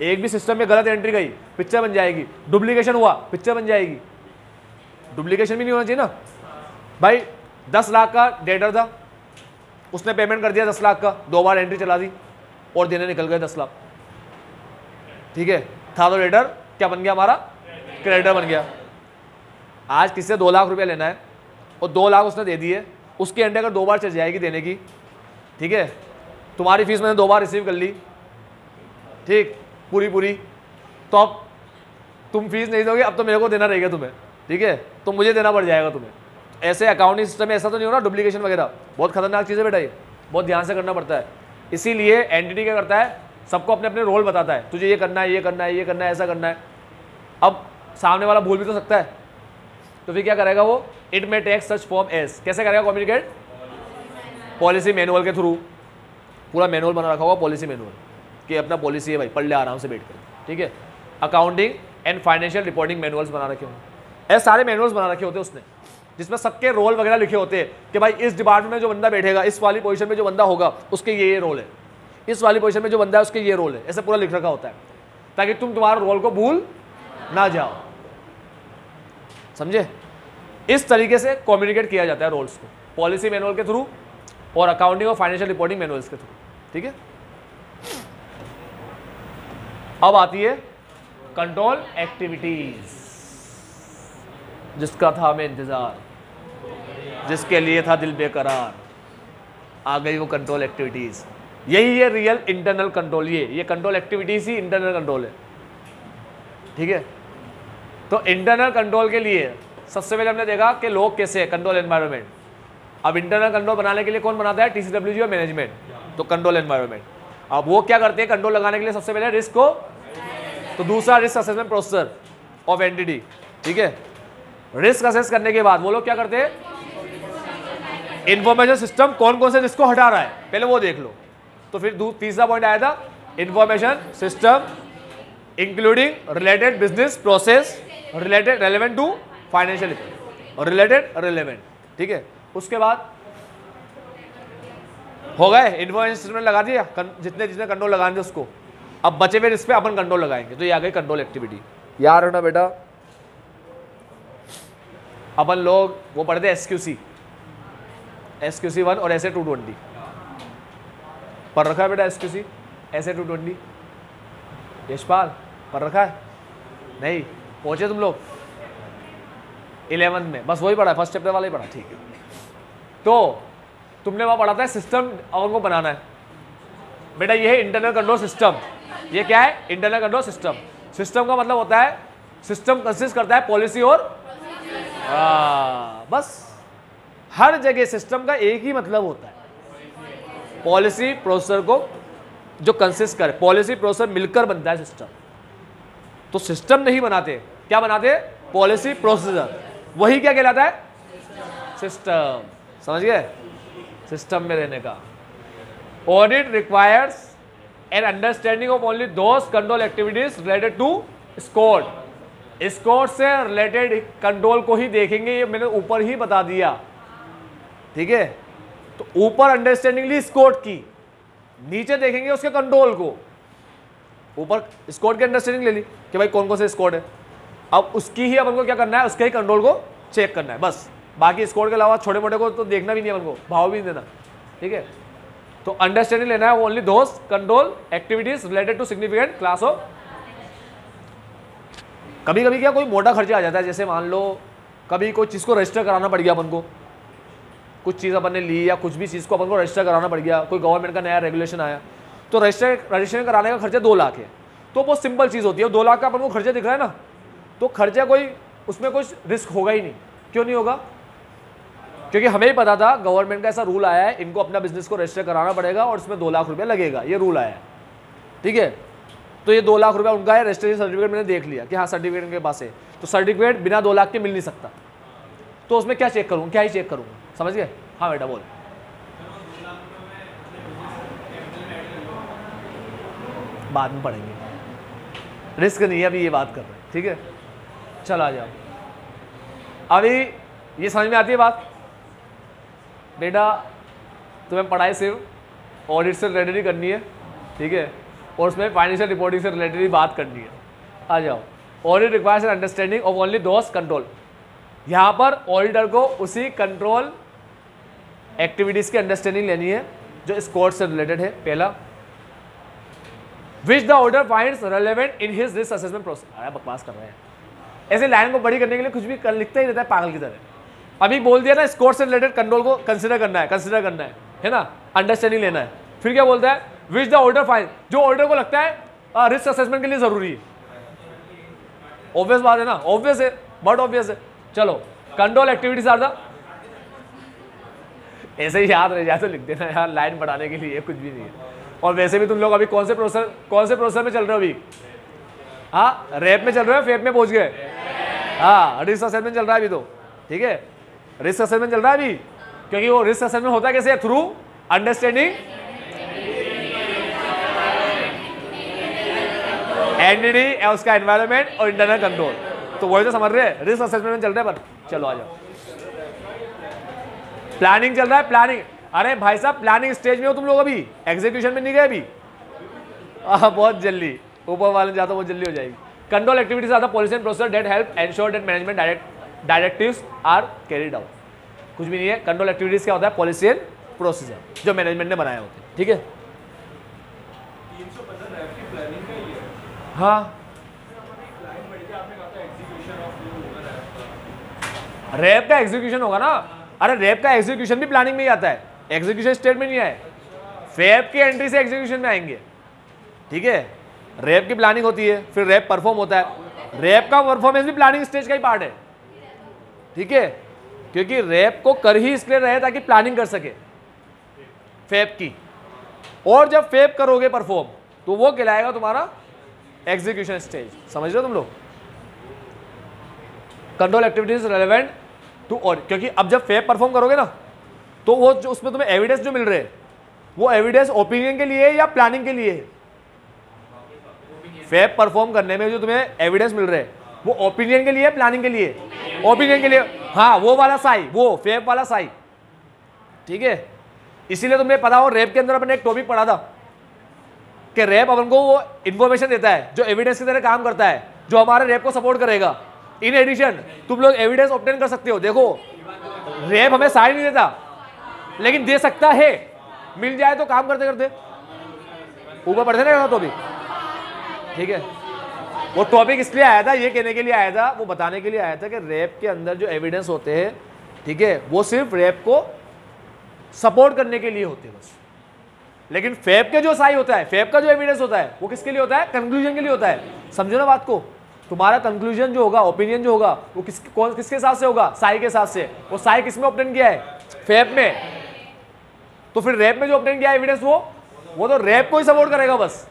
एक भी सिस्टम में गलत एंट्री गई पिक्चर बन जाएगी, डुप्लीकेशन हुआ पिक्चर बन जाएगी। डुप्लीकेशन भी नहीं होना चाहिए ना भाई। 10 लाख का डेटर था, उसने पेमेंट कर दिया 10 लाख का, 2 बार एंट्री चला दी और देने निकल गए 10 लाख, ठीक है। था तो डेटर क्या बन गया हमारा, क्रेडिटर बन गया। आज किससे 2 लाख रुपया लेना है और 2 लाख उसने दे दिए, उसकी एंट्री अगर 2 बार चल जाएगी देने की, ठीक है। तुम्हारी फीस मैंने 2 बार रिसीव कर ली, ठीक, पूरी, तो अब तुम फीस नहीं दोगे, अब तो मेरे को देना रहेगा तुम्हें, ठीक है, तो मुझे देना पड़ जाएगा तुम्हें। ऐसे अकाउंटिंग सिस्टम में ऐसा तो नहीं हो रहा, डुप्लीकेशन वगैरह बहुत खतरनाक चीज़ है बेटा, ये बहुत ध्यान से करना पड़ता है। इसीलिए एंटिटी क्या करता है, सबको अपने अपने रोल बताता है, तुझे ये करना है, ये करना है, ये करना है, ऐसा करना है। अब सामने वाला भूल भी तो सकता है, तो फिर क्या करेगा वो, it may take such form as, कैसे करेगा कम्युनिकेट, पॉलिसी मैनुअल के थ्रू। पूरा मैनुअल बना रखा होगा, पॉलिसी मैनुअल, कि अपना पॉलिसी है भाई, पढ़ ले आराम से बैठ कर, ठीक है। Accounting and financial reporting manuals बना रखे होंगे, ऐसे सारे मैनुअल्स बना रखे होते हैं उसने, जिसमें सबके रोल वगैरह लिखे होते हैं कि भाई इस डिपार्टमेंट में जो बंदा बैठेगा, इस वाली पोजीशन में जो बंदा होगा उसके ये रोल है, इस वाली पोजीशन में जो बंदा है उसके ये रोल है, ऐसे पूरा लिख रखा होता है, ताकि तुम तुम्हारे रोल को भूल ना जाओ, समझे। इस तरीके से कम्युनिकेट किया जाता है रोल्स को, पॉलिसी मैनुअल के थ्रू और अकाउंटिंग और फाइनेंशियल रिपोर्टिंग मैनुअल्स के थ्रू, ठीक है। अब आती है कंट्रोल एक्टिविटीज, जिसका था हमें इंतजार, जिसके लिए था दिल बेकरार, आ गई वो कंट्रोल एक्टिविटीज। यही है रियल इंटरनल कंट्रोल, ये कंट्रोल एक्टिविटीज ही इंटरनल कंट्रोल है, ठीक है। तो इंटरनल कंट्रोल के लिए सबसे पहले हमने देखा कि लोग कैसे कंट्रोल एनवायरनमेंट। अब इंटरनल कंट्रोल बनाने के लिए कौन बनाता है, TCWG और मैनेजमेंट, तो कंट्रोल एनवायरनमेंट। अब वो क्या करते हैं कंट्रोल लगाने के लिए, सबसे पहले रिस्क को, तो दूसरा risk assessment processor of entity, ठीक है। रिस्क असेस करने के बाद वो लोग क्या करते हैं, इंफॉर्मेशन सिस्टम कौन कौन से रिस्क को हटा रहा है पहले वो देख लो। तो फिर तीसरा पॉइंट आया था information system including related business process related relevant to financial और रिलेटेड रेलेवेंट, ठीक है। उसके बाद हो गए इंफॉर्मेशन सिस्टम लगा दिया, जितने जितने कंट्रोल लगाने थे उसको। अब बचे हुए रिस्क पे अपन कंट्रोल लगाएंगे, तो ये आ गई कंट्रोल एक्टिविटी। याद रखना बेटा, अपन लोग वो पढ़ते SQC 1 और SA 220 पढ़ रखा है बेटा, SQC SA 220 यशपाल पढ़ रखा है, नहीं पहुंचे तुम लोग 11 में, बस वही पढ़ा है, फर्स्ट चैप्टर वाला ही पढ़ा, ठीक है। तो तुमने वहां पढ़ा था सिस्टम और को बनाना है बेटा, ये है इंटरनल कंट्रोल सिस्टम। ये क्या है, इंटरनल कंट्रोल सिस्टम। सिस्टम का मतलब होता है, सिस्टम कंसिस्ट करता है पॉलिसी और बस हर जगह सिस्टम का एक ही मतलब होता है, पॉलिसी प्रोसेसर को जो कंसिस्ट करे, पॉलिसी प्रोसेसर मिलकर बनता है सिस्टम। तो सिस्टम नहीं बनाते, क्या बनाते, पॉलिसी प्रोसेसर, वही क्या कहलाता है, सिस्टम। समझ गए, सिस्टम में रहने का। Audit requires an understanding of only those control activities related to score. Score से रिलेटेड कंट्रोल को ही देखेंगे, ये मैंने ऊपर ही बता दिया, ठीक है। तो ऊपर अंडरस्टैंडिंग ली स्कोर की, नीचे देखेंगे उसके कंट्रोल को। ऊपर स्कोर की अंडरस्टैंडिंग ले ली कि भाई कौन कौन से स्कोर है, अब उसकी ही अपन को क्या करना है, उसके ही कंट्रोल को चेक करना है बस। बाकी स्कोर के अलावा छोटे मोटे को तो देखना भी नहीं है अपन को, भाव भी नहीं देना, ठीक है। तो अंडरस्टैंडिंग लेना है only those control activities related to significant class of. कभी कभी क्या कोई मोटा खर्चा आ जाता है, जैसे मान लो कभी कोई चीज़ को रजिस्टर कराना पड़ गया अपन को, कुछ चीज़ अपन ने ली या कुछ भी चीज़ को अपन को रजिस्टर कराना पड़ गया, कोई गवर्नमेंट का नया रेगुलेशन आया, तो रजिस्ट्रेशन कराने का खर्चा 2 लाख है। तो बहुत सिंपल चीज़ होती है, 2 लाख का अपन को खर्चा दिख रहा है ना, तो खर्चा कोई उसमें कुछ रिस्क होगा ही नहीं। क्यों नहीं होगा, क्योंकि हमें ही पता था गवर्नमेंट का ऐसा रूल आया है, इनको अपना बिजनेस को रजिस्टर कराना पड़ेगा और इसमें 2 लाख रुपया लगेगा, ये रूल आया है, ठीक है। तो ये 2 लाख रुपया उनका है, रजिस्ट्रेशन सर्टिफिकेट मैंने देख लिया कि हाँ सर्टिफिकेट उनके पास है, तो सर्टिफिकेट बिना 2 लाख के मिल नहीं सकता, तो उसमें क्या चेक करूँ, क्या ही चेक करूँगा, समझ गए? हाँ बेटा बोल। बाद में पढ़ेंगे, रिस्क नहीं है अभी, ये बात कर रहे हैं, ठीक है? चलो आ जाओ, अभी ये समझ में आती है बात बेटा? तुम्हें पढ़ाई सिर्फ ऑडिट से रिलेटेड करनी है, ठीक है, और उसमें फाइनेंशियल रिपोर्टिंग से रिलेटेड ही बात करनी है। आ जाओ, audit requires an understanding of only those control. यहाँ पर ऑडिटर को उसी कंट्रोल एक्टिविटीज की अंडरस्टैंडिंग लेनी है जो स्कोर से रिलेटेड है। पहला, which the auditor finds relevant in his risk assessment process. अरे बकवास कर रहे हैं, ऐसे लाइन को बड़ी करने के लिए कुछ भी लिखता ही रहता है पागल की तरह। अभी बोल दिया ना स्कोर से रिलेटेड कंट्रोल को कंसिडर करना है ना, अंडरस्टैंडिंग लेना है। फिर क्या बोलता है, विच द ऑडिटर फाइंड, जो ऑडिटर को लगता है रिस्क असेसमेंट के लिए जरूरी है। ऑब्वियस बात है ना, ऑब्वियस है, बट ऑब्वियस है। चलो, कंट्रोल एक्टिविटीज आर द, ऐसे ही याद रह जाए तो लिख देना यार, लाइन बढ़ाने के लिए कुछ भी नहीं है। और वैसे भी तुम लोग अभी कौन से प्रोसेसर में चल रहे हो अभी? हाँ, रैप में चल रहे हो, फेप में पहुंच गए? हाँ, रिस्क असेसमेंट चल रहा है अभी तो, ठीक है, रिस्क असेसमेंट चल रहा है अभी, क्योंकि वो रिस्क असेसमेंट होता है कैसे? थ्रू अंडरस्टैंडिंग एंटिटी और उसका एनवायरनमेंट और इंटरनल कंट्रोल। तो वही तो समझ रहे हैं, रिस्क असेसमेंट में चल रहे हैं। पर चलो आ जाओ, प्लानिंग चल रहा है, प्लानिंग। अरे भाई साहब, प्लानिंग स्टेज में हो तुम लोग, अभी एग्जीक्यूशन में नहीं गए अभी। बहुत जल्दी ऊपर वाले जाता, बहुत जल्दी हो जाएगी। Control activities are the policy and procedure that help ensure that management directives are carried out. कुछ भी नहीं है, कंट्रोल एक्टिविटीज क्या होता है? पॉलिसी एंड प्रोसीजर जो मैनेजमेंट ने बनाया होते हैं, ठीक है? हाँ, रैप का एग्जीक्यूशन होगा ना। अरे रैप का एग्जीक्यूशन भी प्लानिंग में ही आता है, एग्जीक्यूशन स्टेट में नहीं आए, फैब की एंट्री से एग्जीक्यूशन में आएंगे, ठीक है? रैप की प्लानिंग होती है, फिर रैप परफॉर्म होता है। रैप का परफॉर्मेंस भी प्लानिंग स्टेज का ही पार्ट है, ठीक है? क्योंकि रैप को कर ही इसलिए रहे ताकि प्लानिंग कर सके फैब की, और जब फैब करोगे परफॉर्म तो वो कहलाएगा तुम्हारा एग्जीक्यूशन स्टेज। समझ रहे हो तुम लोग? Control activities relevant to audit, क्योंकि अब जब फैब परफॉर्म करोगे ना, तो वो जो उसमें तुम्हें एविडेंस जो मिल रहे हैं, वो एविडेंस ओपिनियन के लिए या प्लानिंग के लिए? फैब परफॉर्म करने में जो तुम्हें एविडेंस मिल रहे हैं, वो ओपिनियन के लिए, प्लानिंग के लिए? ओपिनियन के लिए। हाँ, वो वाला साई, वो फैब वाला साई, ठीक है? इसीलिए तुम्हें पता हो, रैप के अंदर अपने एक टॉपिक पढ़ा था कि रैप अपन को वो इंफॉर्मेशन देता है जो एविडेंस की तरह काम करता है, जो हमारे रैप को सपोर्ट करेगा। इन एडिशन तुम लोग एविडेंस ऑब्टेन कर सकते हो। देखो, रैप हमें साई नहीं देता, लेकिन दे सकता है, मिल जाए तो काम करते करते ऊपर पढ़ते रहेगा टॉपिक, ठीक है? वो टॉपिक इसलिए आया था, ये कहने के लिए आया था, वो बताने के लिए आया था कि रैप के अंदर जो एविडेंस होते हैं, ठीक है, वो सिर्फ रैप को सपोर्ट करने के लिए होते हैं बस। लेकिन फैब के जो साई होता है, फैब का जो एविडेंस होता है, वो किसके लिए होता है? कंक्लूजन के लिए होता है। समझो ना बात को? तुम्हारा कंक्लूजन जो होगा, ओपिनियन जो होगा, वो किसके साथ से होगा? साई के साथ से। वो साई किसमें ऑब्टेन किया है? फैब में। तो फिर रैप में जो ऑब्टेन किया है एविडेंस, वो तो रैप को ही सपोर्ट करेगा बस,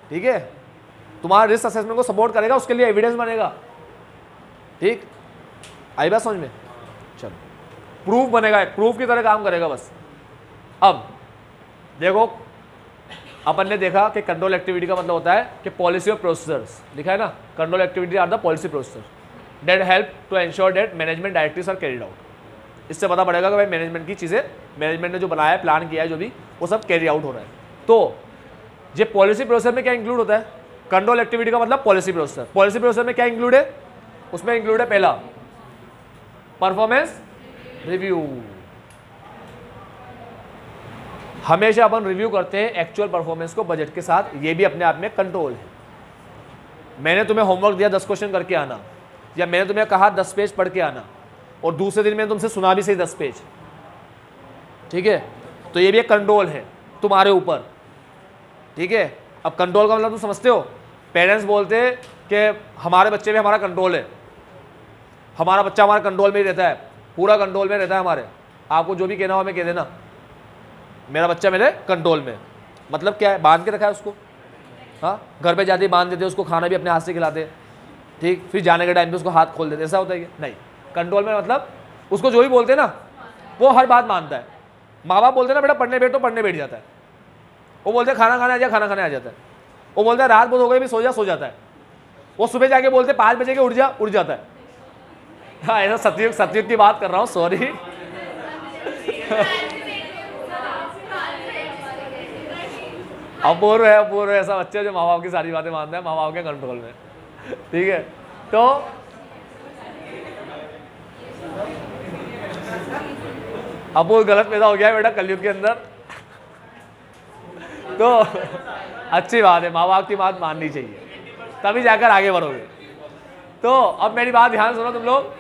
ठीक है? तुम्हारा रिस्क असेसमेंट को सपोर्ट करेगा, उसके लिए एविडेंस बनेगा, ठीक? आई बात समझ में? चलो, प्रूफ बनेगा, प्रूफ की तरह काम करेगा बस। अब देखो, अपन ने देखा कि कंट्रोल एक्टिविटी का मतलब होता है कि पॉलिसी ऑफ प्रोसीजर्स, लिखा है ना, control activity are the policy procedure that help to ensure that management directives are carried out. इससे पता पड़ेगा कि भाई मैनेजमेंट की चीज़ें, मैनेजमेंट ने जो बनाया है, प्लान किया है, जो भी, वो सब कैरी आउट हो रहा है। तो ये पॉलिसी प्रोसीजर में क्या इंक्लूड होता है? कंट्रोल एक्टिविटी का मतलब पॉलिसी प्रोसीजर। पॉलिसी प्रोसीजर में क्या इंक्लूड है? उसमें इंक्लूड है पहला, परफॉर्मेंस रिव्यू। हमेशा अपन रिव्यू करते हैं एक्चुअल परफॉर्मेंस को बजट के साथ, ये भी अपने आप में कंट्रोल है। मैंने तुम्हें होमवर्क दिया 10 क्वेश्चन करके आना, या मैंने तुम्हें कहा 10 पेज पढ़ के आना, और दूसरे दिन मैंने तुमसे सुना भी सही 10 पेज, ठीक है? तो ये भी एक कंट्रोल है तुम्हारे ऊपर, ठीक है? अब कंट्रोल का मतलब तुम समझते हो? पेरेंट्स बोलते हैं कि हमारे बच्चे में हमारा कंट्रोल है, हमारा बच्चा हमारे कंट्रोल में ही रहता है, पूरा कंट्रोल में रहता है हमारे। आपको जो भी कहना हो हमें कह देना, मेरा बच्चा मेरे कंट्रोल में। मतलब क्या है? बांध के रखा है उसको, हाँ, घर पे जाते ही बांध देते, उसको खाना भी अपने हाथ से खिलाते, ठीक, फिर जाने के टाइम पे उसको हाथ खोल देते, ऐसा होता है क्या? नहीं। कंट्रोल में मतलब उसको जो भी बोलते हैं ना वो हर बात मानता है। माँ बाप बोलते हैं ना बेटा पढ़ने बैठ, तो पढ़ने बैठ जाता है। वो बोलते हैं खाना खाने आ जा, खाना खाने आ जाता है। वो बोलता है रात बहुत हो गई भी सो जा, सो जाता है। वो सुबह जाके बोलते 5 बजे के उठ जा, उठ जाता है। हाँ, ऐसा सतयुग की बात कर रहा हूँ, सॉरी। अपूर्व है ऐसा बच्चे जो माँ बाप की सारी बातें मानता है, माँ बाप के कंट्रोल में, ठीक है। तो अपूर्व गलत पैदा हो गया है बेटा कलयुग के अंदर। तो अच्छी बात है, माँ बाप की बात माननी चाहिए, तभी जाकर आगे बढ़ोगे। तो अब मेरी बात ध्यान सुनो तुम लोग।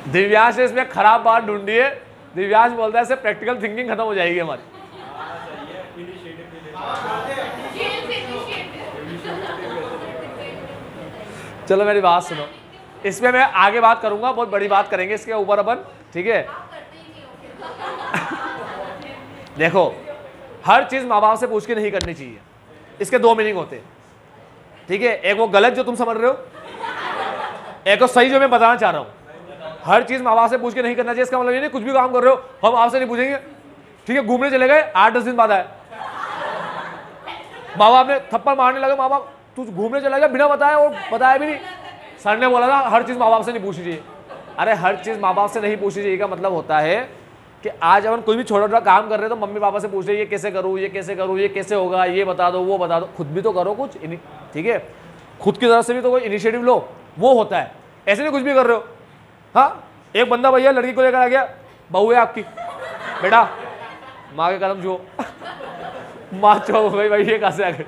दिव्यांश ने इसमें खराब बात ढूंढी है। दिव्यांश बोलता है इससे प्रैक्टिकल थिंकिंग खत्म हो जाएगी हमारी। चलो मेरी बात सुनो, इसमें मैं आगे बात करूंगा, बहुत बड़ी बात करेंगे इसके ऊपर अपन, ठीक है। देखो, हर चीज माँ बाप से पूछ के नहीं करनी चाहिए, इसके 2 मीनिंग होते हैं, ठीक है। एक वो गलत जो तुम समझ रहे हो, एक वो सही जो मैं बताना चाह रहा हूं। हर चीज माँ बाप से पूछ के नहीं करना चाहिए, इसका मतलब ये नहीं कुछ भी काम कर रहे हो हम आपसे नहीं पूछेंगे, ठीक है। घूमने चले गए, 8-10 दिन बाद आए, माँ बाप ने थप्पड़ मारने लगे, माँ बाप तू घूमने चला गया बिना बताया, और बताया भी नहीं। सर ने बोला था हर चीज माँ बाप से नहीं पूछनी चाहिए। अरे हर चीज माँ बाप से नहीं पूछनी चाहिए का मतलब होता है कि आज अपन कोई भी छोटा छोटा काम कर रहे हैं तो मम्मी पापा से पूछ रहे ये कैसे करूँ, ये कैसे करूँ, ये कैसे होगा, ये बता दो, वो बता दो। खुद भी तो करो कुछ, ठीक है। खुद की तरफ से भी तो कोई इनिशिएटिव लो, वो होता है। ऐसे नहीं कुछ भी कर रहे हो। हाँ, एक बंदा भैया लड़की को लेकर आ गया, बहू है आपकी, बेटा माँ के कदम छुओ। माँ चौक भाई ये कहाँ से आ गए?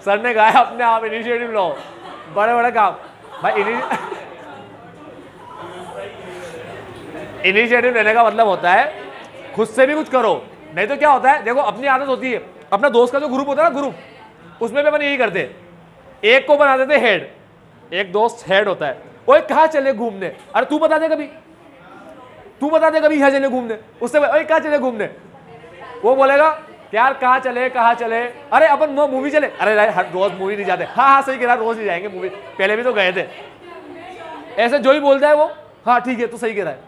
सर ने कहा अपने आप इनिशिएटिव लो, बड़े बड़े काम भाई। इनिशिएटिव लेने का मतलब होता है खुद से भी कुछ करो, नहीं तो क्या होता है, देखो अपनी आदत होती है, अपना दोस्त का जो ग्रुप होता है ना, ग्रुप, उसमें भी अपन यही करते, एक को बना देते हेड, एक दोस्त हेड होता है, ओए कहाँ चले घूमने, अरे तू बता दे कभी, तू बता दे कभी यहाँ चले घूमने, उससे ओए कहाँ चले घूमने, वो बोलेगा यार कहाँ चले, अरे अपन मूवी चले, अरे हर रोज मूवी नहीं जाते, हाँ सही कह रहा, रोज नहीं जाएंगे मूवी, पहले भी तो गए थे। ऐसे जो ही बोलता है वो, हाँ ठीक है तो सही कह रहा है,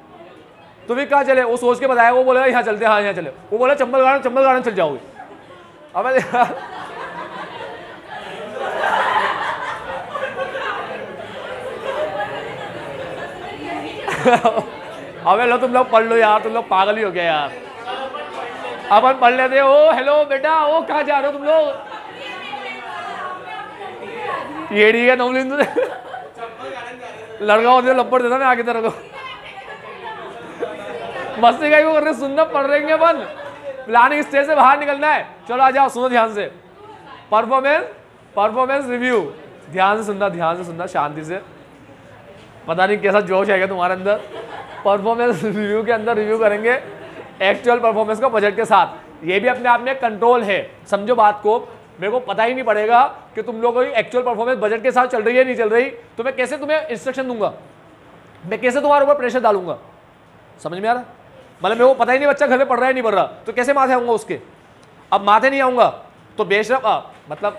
तो भी कहाँ चले, वो सोच के बताया, वो बोलेगा यहाँ चलते, हाँ यहाँ चले, वो बोला चंबल गार्डन चल जाओगे। अबे लो तुम लोग पढ़ लो यार, तुम लोग पागल ही हो गया यार। अपन पढ़ लेते हो, हेलो बेटा वो कहाँ जा रहे हो तुम लोग, ये ठीक है नवलिंदु लड़का होते लपड़ देता मैं आगे तरह को, मस्ती का कर रहे, सुनना पढ़ रहे हैं अपन, प्लानिंग स्टेज से बाहर निकलना है। चलो आ जाओ, सुनो ध्यान से, परफॉर्मेंस रिव्यू, ध्यान से सुनना शांति से, पता नहीं कैसा जोश आएगा तुम्हारे अंदर। परफॉर्मेंस रिव्यू के अंदर रिव्यू करेंगे एक्चुअल परफॉर्मेंस का बजट के साथ। ये भी अपने आप में कंट्रोल है, समझो बात को। मेरे को पता ही नहीं पड़ेगा कि तुम लोगों की एक्चुअल परफॉर्मेंस बजट के साथ चल रही है नहीं चल रही, तो मैं कैसे तुम्हें इंस्ट्रक्शन दूंगा, मैं कैसे तुम्हारे ऊपर प्रेशर डालूंगा, समझ में आ रहा? मतलब मेरे को पता ही नहीं बच्चा घर में पढ़ रहा है नहीं पढ़ रहा, तो कैसे माथे आऊंगा उसके? अब माथे नहीं आऊंगा तो बेशरम मतलब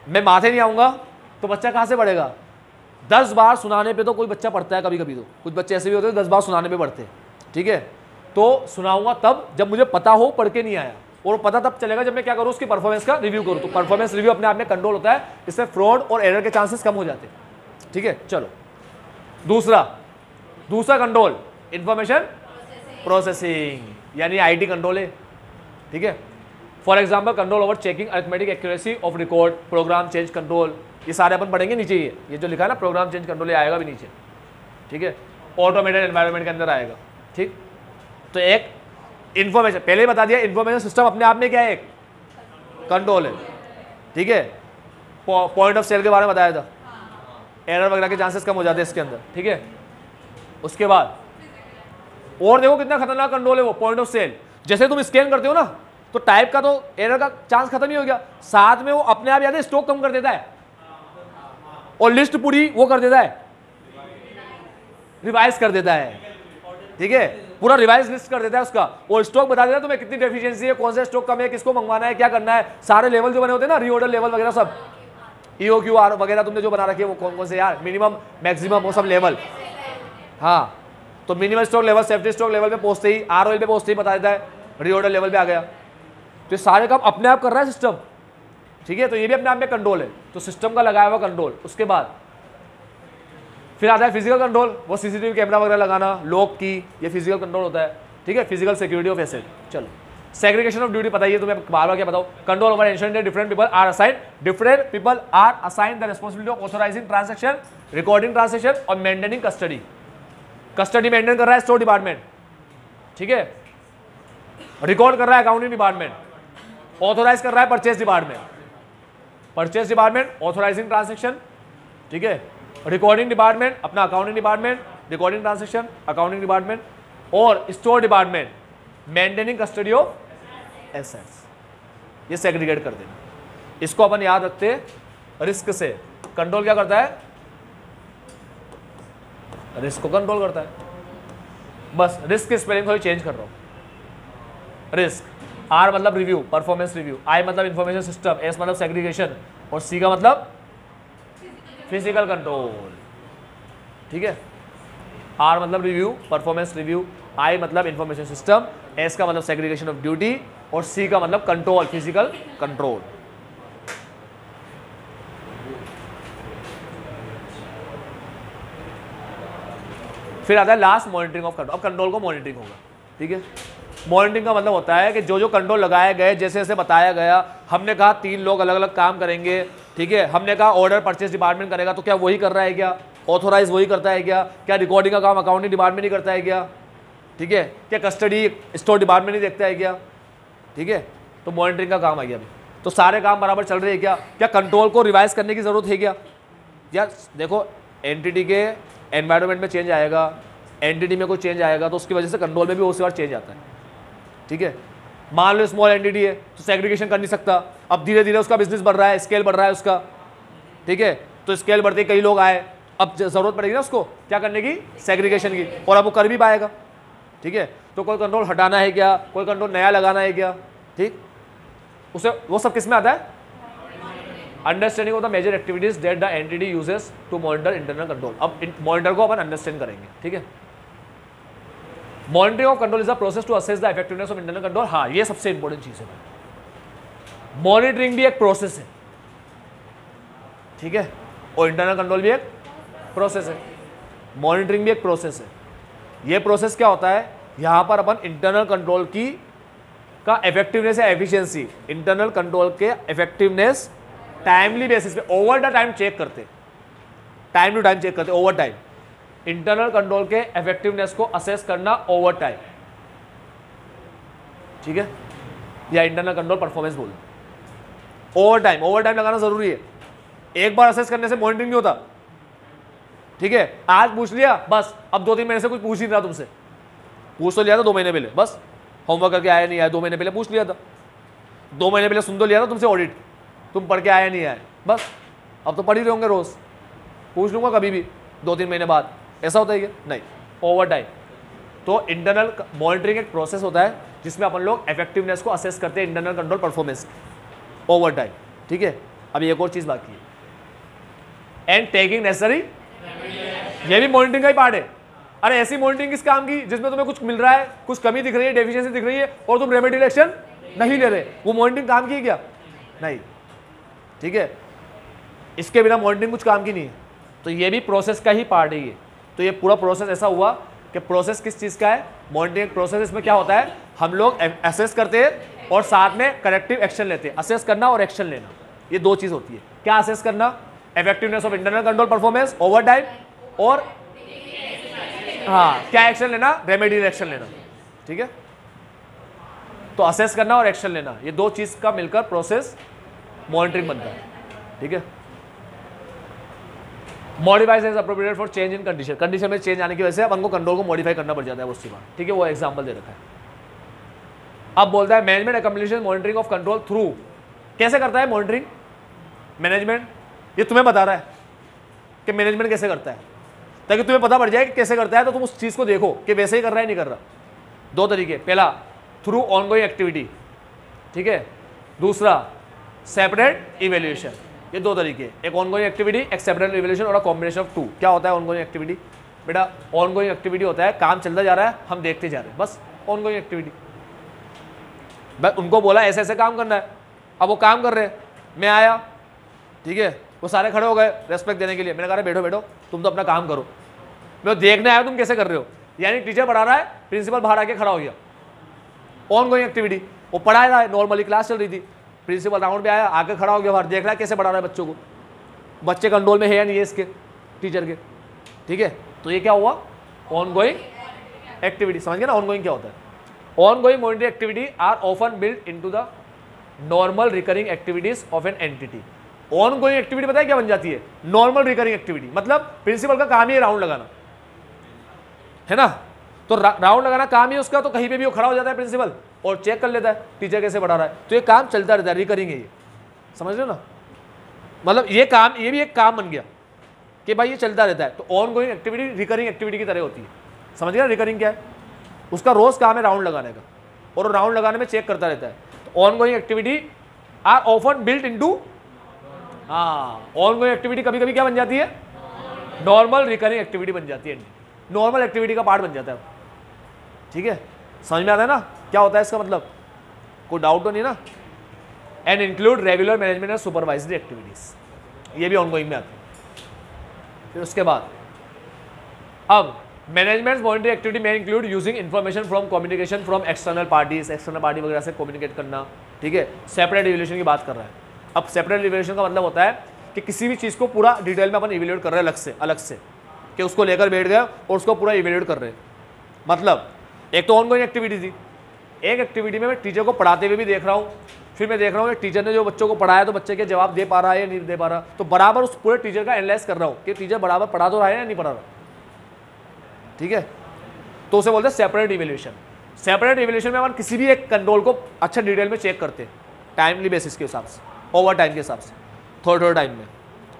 मैं माथे नहीं आऊंगा तो बच्चा कहाँ से पढ़ेगा? 10 बार सुनाने पे तो कोई बच्चा पढ़ता है, कभी कभी तो कुछ बच्चे ऐसे भी होते हैं 10 बार सुनाने पे पढ़ते हैं, ठीक है। तो सुनाऊंगा तब जब मुझे पता हो, पढ़ के नहीं आया, और पता तब चलेगा जब मैं क्या करूँ, उसकी परफॉर्मेंस का रिव्यू करूँ। तो परफॉर्मेंस रिव्यू अपने आप में कंट्रोल होता है, इससे फ्रॉड और एरर के चांसेस कम हो जाते हैं, ठीक है। चलो दूसरा कंट्रोल इंफॉर्मेशन प्रोसेसिंग, यानी आईटी कंट्रोल है, ठीक है। For example control over checking arithmetic accuracy of record, program change control, ये सारे अपन पढ़ेंगे नीचे। ये जो लिखा है ना प्रोग्राम चेंज कंट्रोल, ये आएगा भी नीचे, ठीक है। ऑटोमेटेड एनवायरनमेंट के अंदर आएगा, ठीक। तो एक इंफॉर्मेशन पहले ही बता दिया, इंफॉर्मेशन सिस्टम अपने आप में क्या है, एक कंट्रोल है, ठीक है। पॉइंट ऑफ सेल के बारे में बताया था, एरर वगैरह के चांसेस कम हो जाते हैं इसके अंदर, ठीक है। उसके बाद और देखो कितना खतरनाक कंट्रोल है वो, पॉइंट ऑफ सेल। जैसे तुम स्कैन करते हो ना, तो टाइप का तो एरर का चांस खत्म ही हो गया, साथ में वो अपने आप याद है स्टॉक कम कर देता है, और लिस्ट पूरी वो कर देता है, रिवाइज कर देता है, ठीक है। पूरा रिवाइज लिस्ट कर देता है उसका, और स्टॉक बता देता है तुम्हें कितनी डेफिशिएंसी है, कौन सा स्टॉक कम है, किसको मंगवाना है, क्या करना है, सारे लेवल जो बने होते हैं ना, रीऑर्डर लेवल वगैरह सब, EOQR वगैरह तुमने जो बना रखी है वो कौन कौन से यार, मिनिमम मैक्सिमम वो सब लेवल। हाँ, तो minimum stock level safety stock level पे पहुंचते ही, ROL पे पहुंचते ही बता देता है, रीऑर्डर लेवल पे आ गया। तो ये सारे काम अपने आप कर रहा है सिस्टम, ठीक है। तो ये भी अपने आप में कंट्रोल है, तो सिस्टम का लगाया हुआ कंट्रोल। उसके बाद फिर आता है फिजिकल कंट्रोल, वो CCTV कैमरा वगैरह लगाना, लॉक की, ये फिजिकल कंट्रोल होता है, ठीक है। Physical security of asset. चलो, सेग्रीगेशन ऑफ ड्यूटी पता ही है तुम्हें, बार बार क्या बताओ, control over ensuring that different people are assigned the responsibility of authorizing transaction, recording transaction और मेंटेनिंग कस्टडी। कस्टडी मेंटेन कर रहा है स्टोर डिपार्टमेंट, ठीक है। रिकॉर्ड कर रहा है अकाउंटिंग डिपार्टमेंट, ऑथोराइज कर रहा है purchase department, purchase department authorizing transaction, ठीक है। रिकॉर्डिंग डिपार्टमेंट अपना accounting department, recording transaction accounting department, और store department maintaining custody of assets. ये सेग्रीगेट कर देना। इसको अपन याद रखते हैं, रिस्क से कंट्रोल क्या करता है, रिस्क को कंट्रोल करता है। बस रिस्क की स्पेलिंग थोड़ी चेंज कर रहा हूं। रिस्क, R मतलब रिव्यू, परफॉर्मेंस रिव्यू, I मतलब इंफॉर्मेशन सिस्टम, S मतलब सेग्रीगेशन, और C का मतलब फिजिकल कंट्रोल, ठीक है। R मतलब रिव्यू, परफॉर्मेंस रिव्यू, I मतलब इंफॉर्मेशन सिस्टम, S का मतलब सेग्रीगेशन ऑफ ड्यूटी, और C का मतलब कंट्रोल, फिजिकल कंट्रोल। फिर आता है लास्ट मॉनिटरिंग ऑफ कंट्रोल। अब कंट्रोल को मॉनिटरिंग होगा, ठीक है। मॉनिटरिंग का मतलब होता है कि जो जो कंट्रोल लगाए गए, जैसे जैसे बताया गया, हमने कहा 3 लोग अलग अलग काम करेंगे, ठीक है। हमने कहा ऑर्डर परचेज डिपार्टमेंट करेगा, तो क्या वही कर रहा है क्या, ऑथोराइज वही करता है क्या रिकॉर्डिंग का काम अकाउंटिंग डिपार्टमेंट ही करता है क्या, ठीक है। क्या कस्टडी स्टोर डिपार्टमेंट ही देखता है क्या, ठीक है। तो मॉनिटरिंग का काम आ गया अभी। तो सारे काम बराबर चल रहे हैं क्या कंट्रोल को रिवाइज करने की जरूरत है क्या। यार देखो, एंटिटी के एनवायरनमेंट में चेंज आएगा, एंटिटी में कोई चेंज आएगा, तो उसकी वजह से कंट्रोल में भी उसी बार चेंज आता है, ठीक है। मान लो स्मॉल एंटिटी है तो सेग्रीगेशन कर नहीं सकता, अब धीरे धीरे उसका बिजनेस बढ़ रहा है, स्केल बढ़ रहा है उसका, ठीक है। तो स्केल बढ़ते कई लोग आए, अब जरूरत पड़ेगी ना उसको क्या करने की, सेग्रीगेशन की, और अब वो कर भी पाएगा, ठीक है। तो कोई कंट्रोल हटाना है क्या, कोई कंट्रोल नया लगाना है क्या, ठीक। उसे वो सब किस में आता है, understanding of the major activities that the entity uses to monitor internal control. अब मॉनिटर को अपन अंडरस्टैंड करेंगे, ठीक है। Monitoring of control is the process to assess the effectiveness of internal control. हाँ, ये सबसे इंपॉर्टेंट चीज है। मॉनिटरिंग भी एक प्रोसेस है, ठीक है, और इंटरनल कंट्रोल भी एक प्रोसेस है। मॉनिटरिंग भी एक प्रोसेस है। ये प्रोसेस क्या होता है, यहां पर अपन इंटरनल कंट्रोल की का इफेक्टिवनेस या एफिशिएंसी, इंटरनल कंट्रोल के इफेक्टिवनेस टाइमली बेसिस पे ओवर द टाइम चेक करते, टाइम टू टाइम चेक करते, ओवर टाइम। इंटरनल कंट्रोल के इफेक्टिवनेस को असेस करना ओवर टाइम, ठीक है, या इंटरनल कंट्रोल परफॉर्मेंस बोलो। ओवर टाइम लगाना जरूरी है। एक बार असेस करने से मॉनिटरिंग नहीं होता, ठीक है। आज पूछ लिया बस, अब 2-3 महीने से कुछ पूछ नहीं रहा तुमसे, पूछ तो लिया था 2 महीने पहले, बस होमवर्क करके आया नहीं आया, 2 महीने पहले पूछ लिया था, 2 महीने पहले सुन तो लिया था तुमसे ऑडिट, तुम पढ़ के आया नहीं आया, बस अब तो पढ़ ही रहे होंगे, रोज पूछ लूंगा कभी भी 2-3 महीने बाद। ऐसा होता है क्या, नहीं, ओवर टाइम। तो इंटरनल मॉनिटरिंग एक प्रोसेस होता है जिसमें अपन लोग इफेक्टिवनेस को असेस करते हैं, internal control performance over time, ठीक है। अभी एक और चीज बाकी है, एंड टेकिंग नेसेसरी, ये भी मॉनिटरिंग का ही पार्ट है। अरे ऐसी मॉनिटरिंग किस काम की जिसमें तुम्हें कुछ मिल रहा है, कुछ कमी दिख रही है, डेफिशिएंसी दिख रही है, और तुम रेमेडियल एक्शन नहीं ले रहे, वो मॉनिटरिंग काम की है क्या, नहीं, ठीक है। इसके बिना मॉनिटरिंग कुछ काम की नहीं है। तो ये भी प्रोसेस का ही पार्ट है ये। तो ये पूरा प्रोसेस ऐसा हुआ कि प्रोसेस किस चीज़ का है, मॉनिटरिंग प्रोसेस। इसमें क्या होता है, हम लोग असेस करते हैं और साथ में करेक्टिव एक्शन लेते हैं। असेस करना और एक्शन लेना, ये 2 चीज़ होती है। क्या असेस करना, effectiveness of internal control performance over time, और हाँ क्या एक्शन लेना, रेमेडियल एक्शन लेना, ठीक है। तो असेस करना और एक्शन लेना, ये 2 चीज़ का मिलकर प्रोसेस मॉनिटरिंग बनता है, ठीक है। Modifies age appropriate for change in condition, condition में चेंज आने की वजह से अपन को कंट्रोल को मॉडिफाई करना पड़ जाता है उसके बाद, ठीक है। वो एग्जांपल दे रखा है। अब बोलता है management accomplishes monitoring of control through, कैसे करता है मॉनिटरिंग मैनेजमेंट, ये तुम्हें बता रहा है कि मैनेजमेंट कैसे करता है, ताकि तुम्हें पता पड़ जाए कि कैसे करता है, तो तुम उस चीज़ को देखो कि वैसे ही कर रहा है नहीं कर रहा, दो तरीके, पहला थ्रू ऑनगोइंग एक्टिविटी, ठीक है, दूसरा सेपरेट इवेल्यूएशन। ये दो तरीके, एक ऑनगोइंग एक्टिविटी, एक सेपरेट इवेल्यूएशन और कॉम्बिनेशन ऑफ टू। क्या होता है ऑनगोइंग एक्टिविटी? बेटा ऑनगोइंग एक्टिविटी होता है काम चलता जा रहा है, हम देखते जा रहे हैं, बस ऑनगोइंग एक्टिविटी। भाई उनको बोला ऐसे ऐसे काम करना है, अब वो काम कर रहे हैं, मैं आया, ठीक है, वो सारे खड़े हो गए रेस्पेक्ट देने के लिए, मैंने कहा बैठो बैठो तुम तो अपना काम करो, मैं देखने आया तुम कैसे कर रहे हो। यानी टीचर पढ़ा रहा है, प्रिंसिपल बाहर आके खड़ा हो गया, ऑनगोइंग एक्टिविटी। वो पढ़ा रहा है, नॉर्मली क्लास चल रही थी, प्रिंसिपल राउंड पे आया, आके खड़ा हो गया बाहर, देख रहा है कैसे पढ़ा रहा है बच्चों को, बच्चे कंट्रोल में है या नहीं है इसके टीचर के, ठीक है। तो ये क्या हुआ ऑनगोइंग एक्टिविटी। समझ गए ना ऑनगोइंग क्या होता है? Ongoing monitoring activity are often built into the normal recurring activities of an entity. Ongoing activity पता है क्या बन जाती है? Normal recurring activity. मतलब प्रिंसिपल का काम ही है राउंड लगाना, है ना, तो राउंड लगाना काम ही उसका, तो कहीं पे भी वो खड़ा हो जाता है प्रिंसिपल और चेक कर लेता है टीचर कैसे पढ़ा रहा है, तो ये काम चलता रहता है, रिकरिंग है ये, समझ लो ना। मतलब ये काम, ये भी एक काम बन गया कि भाई ये चलता रहता है। तो ऑनगोइंग एक्टिविटी रिकरिंग एक्टिविटी की तरह होती है, समझ गया? रिकरिंग क्या है? उसका रोज काम है राउंड लगाने का, और राउंड लगाने में चेक करता रहता है। तो ongoing activity are often built into, हाँ, ऑनगोइंग एक्टिविटी कभी कभी क्या बन जाती है? नॉर्मल रिकरिंग एक्टिविटी बन जाती है, नॉर्मल एक्टिविटी का पार्ट बन जाता है, ठीक है। समझ में आता है ना क्या होता है इसका मतलब? कोई डाउट तो नहीं ना? And include regular management and supervisory activities, ये भी ऑनगोइंग में आती है। फिर उसके बाद अब मैनेजमेंट मॉनिटरिंग एक्टिविटी में include using information from communication from external parties, external party वगैरह से कम्युनिकेट करना, ठीक है। सेपरेट इवैल्यूएशन की बात कर रहा है। अब सेपरेट इवैल्यूएशन का मतलब होता है कि किसी भी चीज़ को पूरा डिटेल में अपन इवैल्यूएट कर रहे हैं अलग से कि उसको लेकर बैठ गए और उसको पूरा इवैल्यूएट कर रहे हैं। मतलब एक तो ऑनगोइंग एक्टिविटी थी, एक एक्टिविटी में मैं टीचर को पढ़ाते हुए भी देख रहा हूँ, फिर मैं देख रहा हूँ कि टीचर ने जो बच्चों को पढ़ाया तो बच्चे के जवाब दे पा रहा है या नहीं दे पा रहा, तो बराबर उस पूरे टीचर का एनालाइज कर रहा हूँ कि टीचर बराबर पढ़ा तो रहा है या नहीं पढ़ा रहा, ठीक है। तो उसे बोलते हैं सेपरेट इवैल्यूएशन। सेपरेट इवैल्यूएशन में अपन किसी भी एक कंट्रोल को अच्छा डिटेल में चेक करते हैं, टाइमली बेसिस के हिसाब से, ओवर टाइम के हिसाब से, थोड़े टाइम में,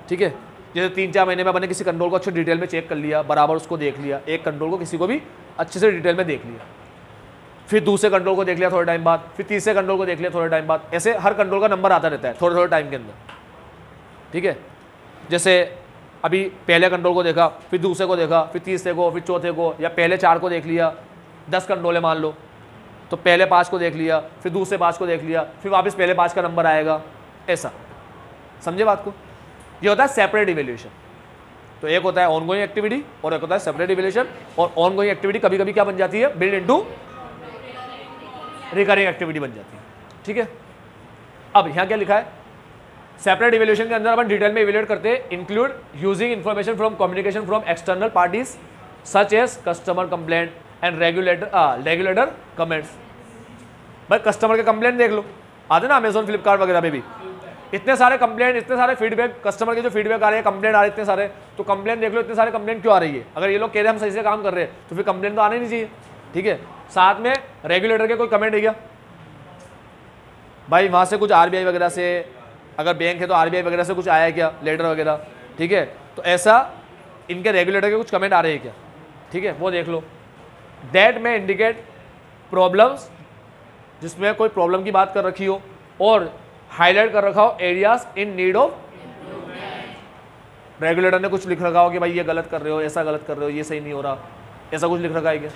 ठीक है। जैसे 3-4 महीने में अपने किसी कंट्रोल को अच्छे डिटेल में चेक कर लिया, बराबर उसको देख लिया, एक कंट्रोल को किसी को भी अच्छे से डिटेल में देख लिया, फिर दूसरे कंट्रोल को देख लिया थोड़े टाइम बाद, फिर तीसरे कंट्रोल को देख लिया थोड़े टाइम बाद, ऐसे हर कंट्रोल का नंबर आता रहता है थोड़े टाइम के अंदर, ठीक है। जैसे अभी पहले कंट्रोल को देखा, फिर दूसरे को देखा, फिर तीसरे को, फिर चौथे को, या पहले 4 को देख लिया, 10 कंट्रोल है मान लो, तो पहले 5 को देख लिया, फिर दूसरे 5 को देख लिया, फिर वापस पहले 5 का नंबर आएगा, ऐसा, समझे बात को? ये होता है सेपरेट इवैल्यूएशन। तो एक होता है ऑनगोइंग एक्टिविटी और एक होता है सेपरेट इवैल्यूएशन। और ऑनगोइंग एक्टिविटी कभी कभी क्या बन जाती है? बिल्ड इनटू रिकरिंग एक्टिविटी बन जाती है, ठीक है। अब यहाँ क्या लिखा है? सेपरेट इवैल्यूएशन के अंदर अपन डिटेल में इवैल्यूएट करते हैं, include using information from communication from external parties such as customer complaint and regulator comments. भाई कस्टमर के कंप्लेंट देख लो, आते ना अमेजोन फ्लिपकार्ट वगैरह में भी इतने सारे कंप्लेंट, इतने सारे फीडबैक, कस्टमर के जो फीडबैक आ रहे हैं, कंप्लेंट आ रहे हैं इतने सारे, तो कंप्लेंट देख लो इतने सारे कंप्लेंट क्यों आ रही है। अगर ये लोग कह रहे हैं हम सही से काम कर रहे हैं तो फिर कंप्लेंट तो आने नहीं चाहिए, ठीक है। साथ में रेगुलेटर के कोई कमेंट है क्या? भाई वहाँ से कुछ आरबीआई वगैरह से, अगर बैंक है तो आरबीआई वगैरह से कुछ आया है क्या, लेटर वगैरह, ठीक है। तो ऐसा इनके रेगुलेटर के कुछ कमेंट आ रहे हैं क्या, ठीक है, वो देख लो। दैट में इंडिकेट प्रॉब्लम्स, जिसमें कोई प्रॉब्लम की बात कर रखी हो और हाईलाइट कर रखा हो areas in need of, regulator ने कुछ लिख रखा हो कि भाई ये गलत कर रहे हो, ऐसा गलत कर रहे हो, ये सही नहीं हो रहा, ऐसा कुछ लिख रखा है क्या,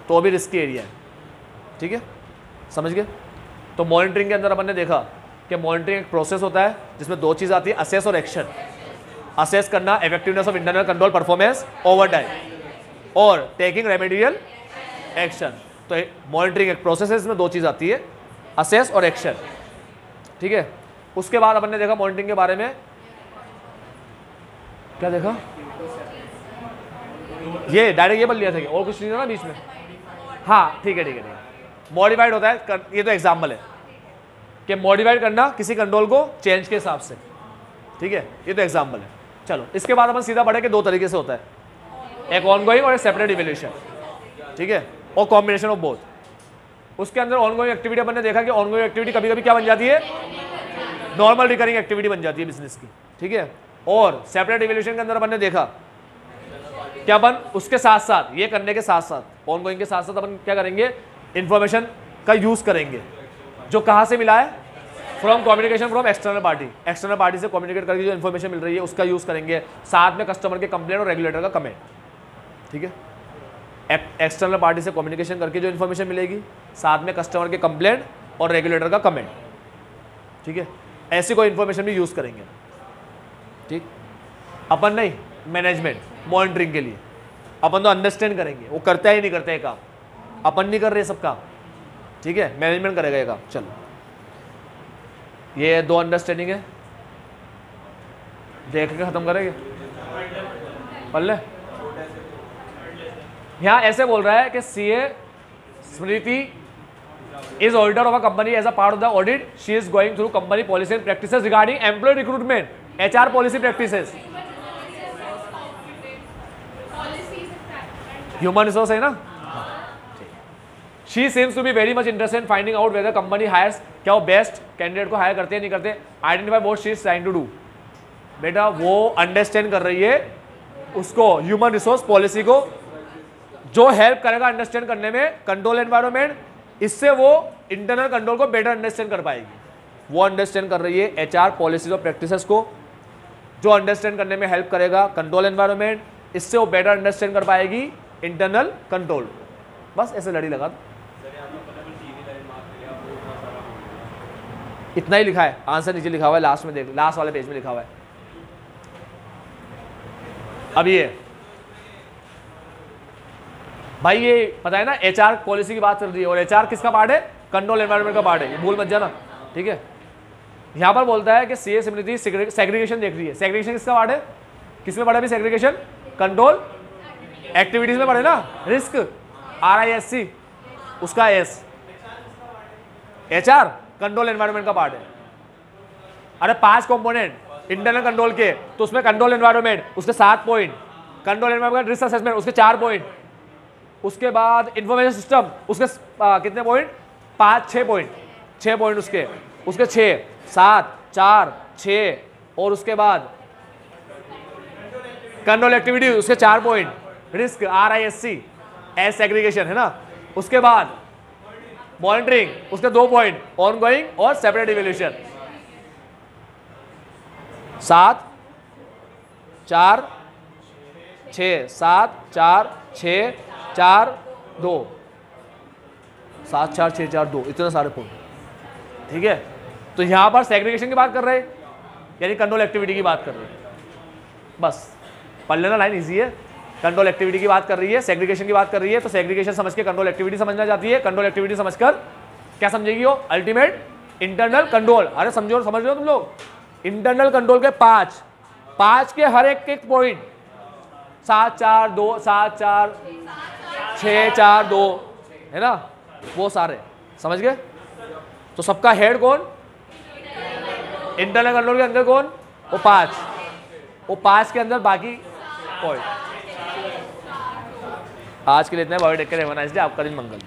तो भी रिस्की एरिया है, ठीक है, समझ गए। तो मॉनिटरिंग के अंदर अपन ने देखा कि मॉनिटरिंग एक प्रोसेस होता है जिसमें 2 चीज़ आती है, असेस और एक्शन। असेस करना effectiveness of internal control performance over time, और टेकिंग रेमेडियल एक्शन। तो मॉनिटरिंग एक प्रोसेस है, इसमें 2 चीज़ आती है, असेस और एक्शन, ठीक है। उसके बाद अपन ने देखा मॉनिटरिंग के बारे में, क्या देखा, ये डायरेक्ट ये बन लिया था कि और कुछ नहीं था ना बीच में, हाँ ठीक है ठीक है ठीक है। मॉडिफाइड होता है, ये तो एग्जाम्पल है कि मॉडिफाइड करना किसी कंट्रोल को चेंज के हिसाब से, ठीक है, ये तो एग्जाम्पल है। चलो इसके बाद अपन सीधा बढ़े कि 2 तरीके से होता है, एक ऑनगोइंग और एक सेपरेट इवैल्यूएशन, ठीक है, और कॉम्बिनेशन ऑफ बोथ। उसके अंदर ऑनगोइंग एक्टिविटी अपन ने देखा कि ऑनगोइंग एक्टिविटी कभी कभी क्या बन जाती है? नॉर्मल रिकरिंग एक्टिविटी बन जाती है बिजनेस की, ठीक है। और सेपरेट इवैल्यूएशन के अंदर अपन ने देखा कि अपन उसके साथ साथ, ये करने के साथ साथ, ऑनगोइंग के साथ साथ अपन क्या करेंगे, इंफॉर्मेशन का यूज करेंगे, जो कहाँ से मिला है, from communication from external party, external party से कम्युनिकेट करके जो इन्फॉर्मेशन मिल रही है उसका यूज करेंगे, साथ में कस्टमर के कंप्लेंट और रेगुलेटर का कमेंट। ठीक है, एक्सटर्नल पार्टी से कम्युनिकेशन करके जो इन्फॉर्मेशन मिलेगी, साथ में कस्टमर के कंप्लेंट और रेगुलेटर का कमेंट। ठीक है, ऐसी कोई इन्फॉर्मेशन भी यूज करेंगे। ठीक, अपन नहीं, मैनेजमेंट मॉनिटरिंग के लिए अपन तो अंडरस्टैंड करेंगे, वो करता है ही नहीं करता है काम, अपन नहीं कर रहे सब काम। ठीक है, मैनेजमेंट करेगा ये काम। चलो, ये 2 अंडरस्टैंडिंग है, देख के खत्म करेंगे पल्ले। यहां ऐसे बोल रहा है कि CA Smriti is auditor of a company as a part of the audit, she is going through company policy and practices regarding employ recruitment, HR policy practices, human resource है ना। She seems to be very much interested in finding out whether company hires, क्या वो best candidate को higher करते हैं नहीं करते, identify what she is trying to do. बेटा वो अंडरस्टैंड कर रही है उसको, ह्यूमन रिसोर्स पॉलिसी को, जो हेल्प करेगा अंडरस्टैंड करने में कंट्रोल एनवायरनमेंट, इससे वो इंटरनल कंट्रोल को बेटर अंडरस्टैंड कर पाएगी। वो अंडरस्टैंड कर रही है एचआर पॉलिसीज और प्रैक्टिसेस को, जो अंडरस्टैंड करने में हेल्प करेगा कंट्रोल एनवायरनमेंट, इससे वो बेटर अंडरस्टैंड कर पाएगी इंटरनल कंट्रोल। बस ऐसे लड़ी लगा दो, इतना ही लिखा है, आंसर नीचे लिखा हुआ है, लास्ट में देख, लास्ट वाले पेज में लिखा हुआ है। अब ये भाई ये पता है ना, एचआर पॉलिसी की बात चल रही है और एचआर किसका पार्ट है, कंट्रोल एनवायरनमेंट का पार्ट है, ये भूल मत जाना। ठीक है, यहां पर बोलता है कि सीए स्मृति सेग्रीगेशन देख रही है, सेग्रीगेशन किसका पार्ट है, किसमें पढ़ा भी सेग्रीगेशन, कंट्रोल एक्टिविटीज में पढ़े ना, रिस्क RISC उसका एस, एचआर कंट्रोल एनवायरनमेंट का पार्ट है। अरे 5 कंपोनेंट इंटरनल कंट्रोल के, तो उसमें कंट्रोल एनवायरनमेंट उसके 7 point, control environment risk assessment उसके 4 पॉइंट, उसके बाद इंफॉर्मेशन सिस्टम उसके कितने पॉइंट, 5-6 पॉइंट, 6 पॉइंट उसके 6 7 4 6, और उसके बाद कंट्रोल एक्टिविटी उसके 4 point, risk RISC S segregation है ना, उसके बाद मॉनिटरिंग उसके 2 पॉइंट, ऑनगोइंग और सेपरेट इवैल्यूएशन। 7 4 6 7 4 6 4 2 7 4 6 4 2, इतने सारे पॉइंट। ठीक है, तो यहां पर सेग्रीगेशन की बात कर रहे हैं, यानी कंट्रोल एक्टिविटी की बात कर रहे हैं। बस पढ़ लेना, लाइन इजी है। कंट्रोल एक्टिविटी की बात कर रही है, सेग्रीगेशन की बात कर रही है, तो सेग्रीगेशन समझ के कंट्रोल एक्टिविटी समझना चाहती है, कंट्रोल एक्टिविटी समझकर क्या समझेगी वो, अल्टीमेट इंटरनल कंट्रोल। अरे समझो, समझ रहे हो तुम लोग, इंटरनल कंट्रोल के 5 के हर एक पॉइंट, 7 4 2 7 4 6 4 2 है ना, वो सारे समझ गए। तो सबका हेड कौन, इंटरनल कंट्रोल के अंदर कौन, वो 5 के अंदर बाकी पॉइंट। आज के लिए इतना, बायोटेक के रेवनाइज डे, आपका दिन मंगल।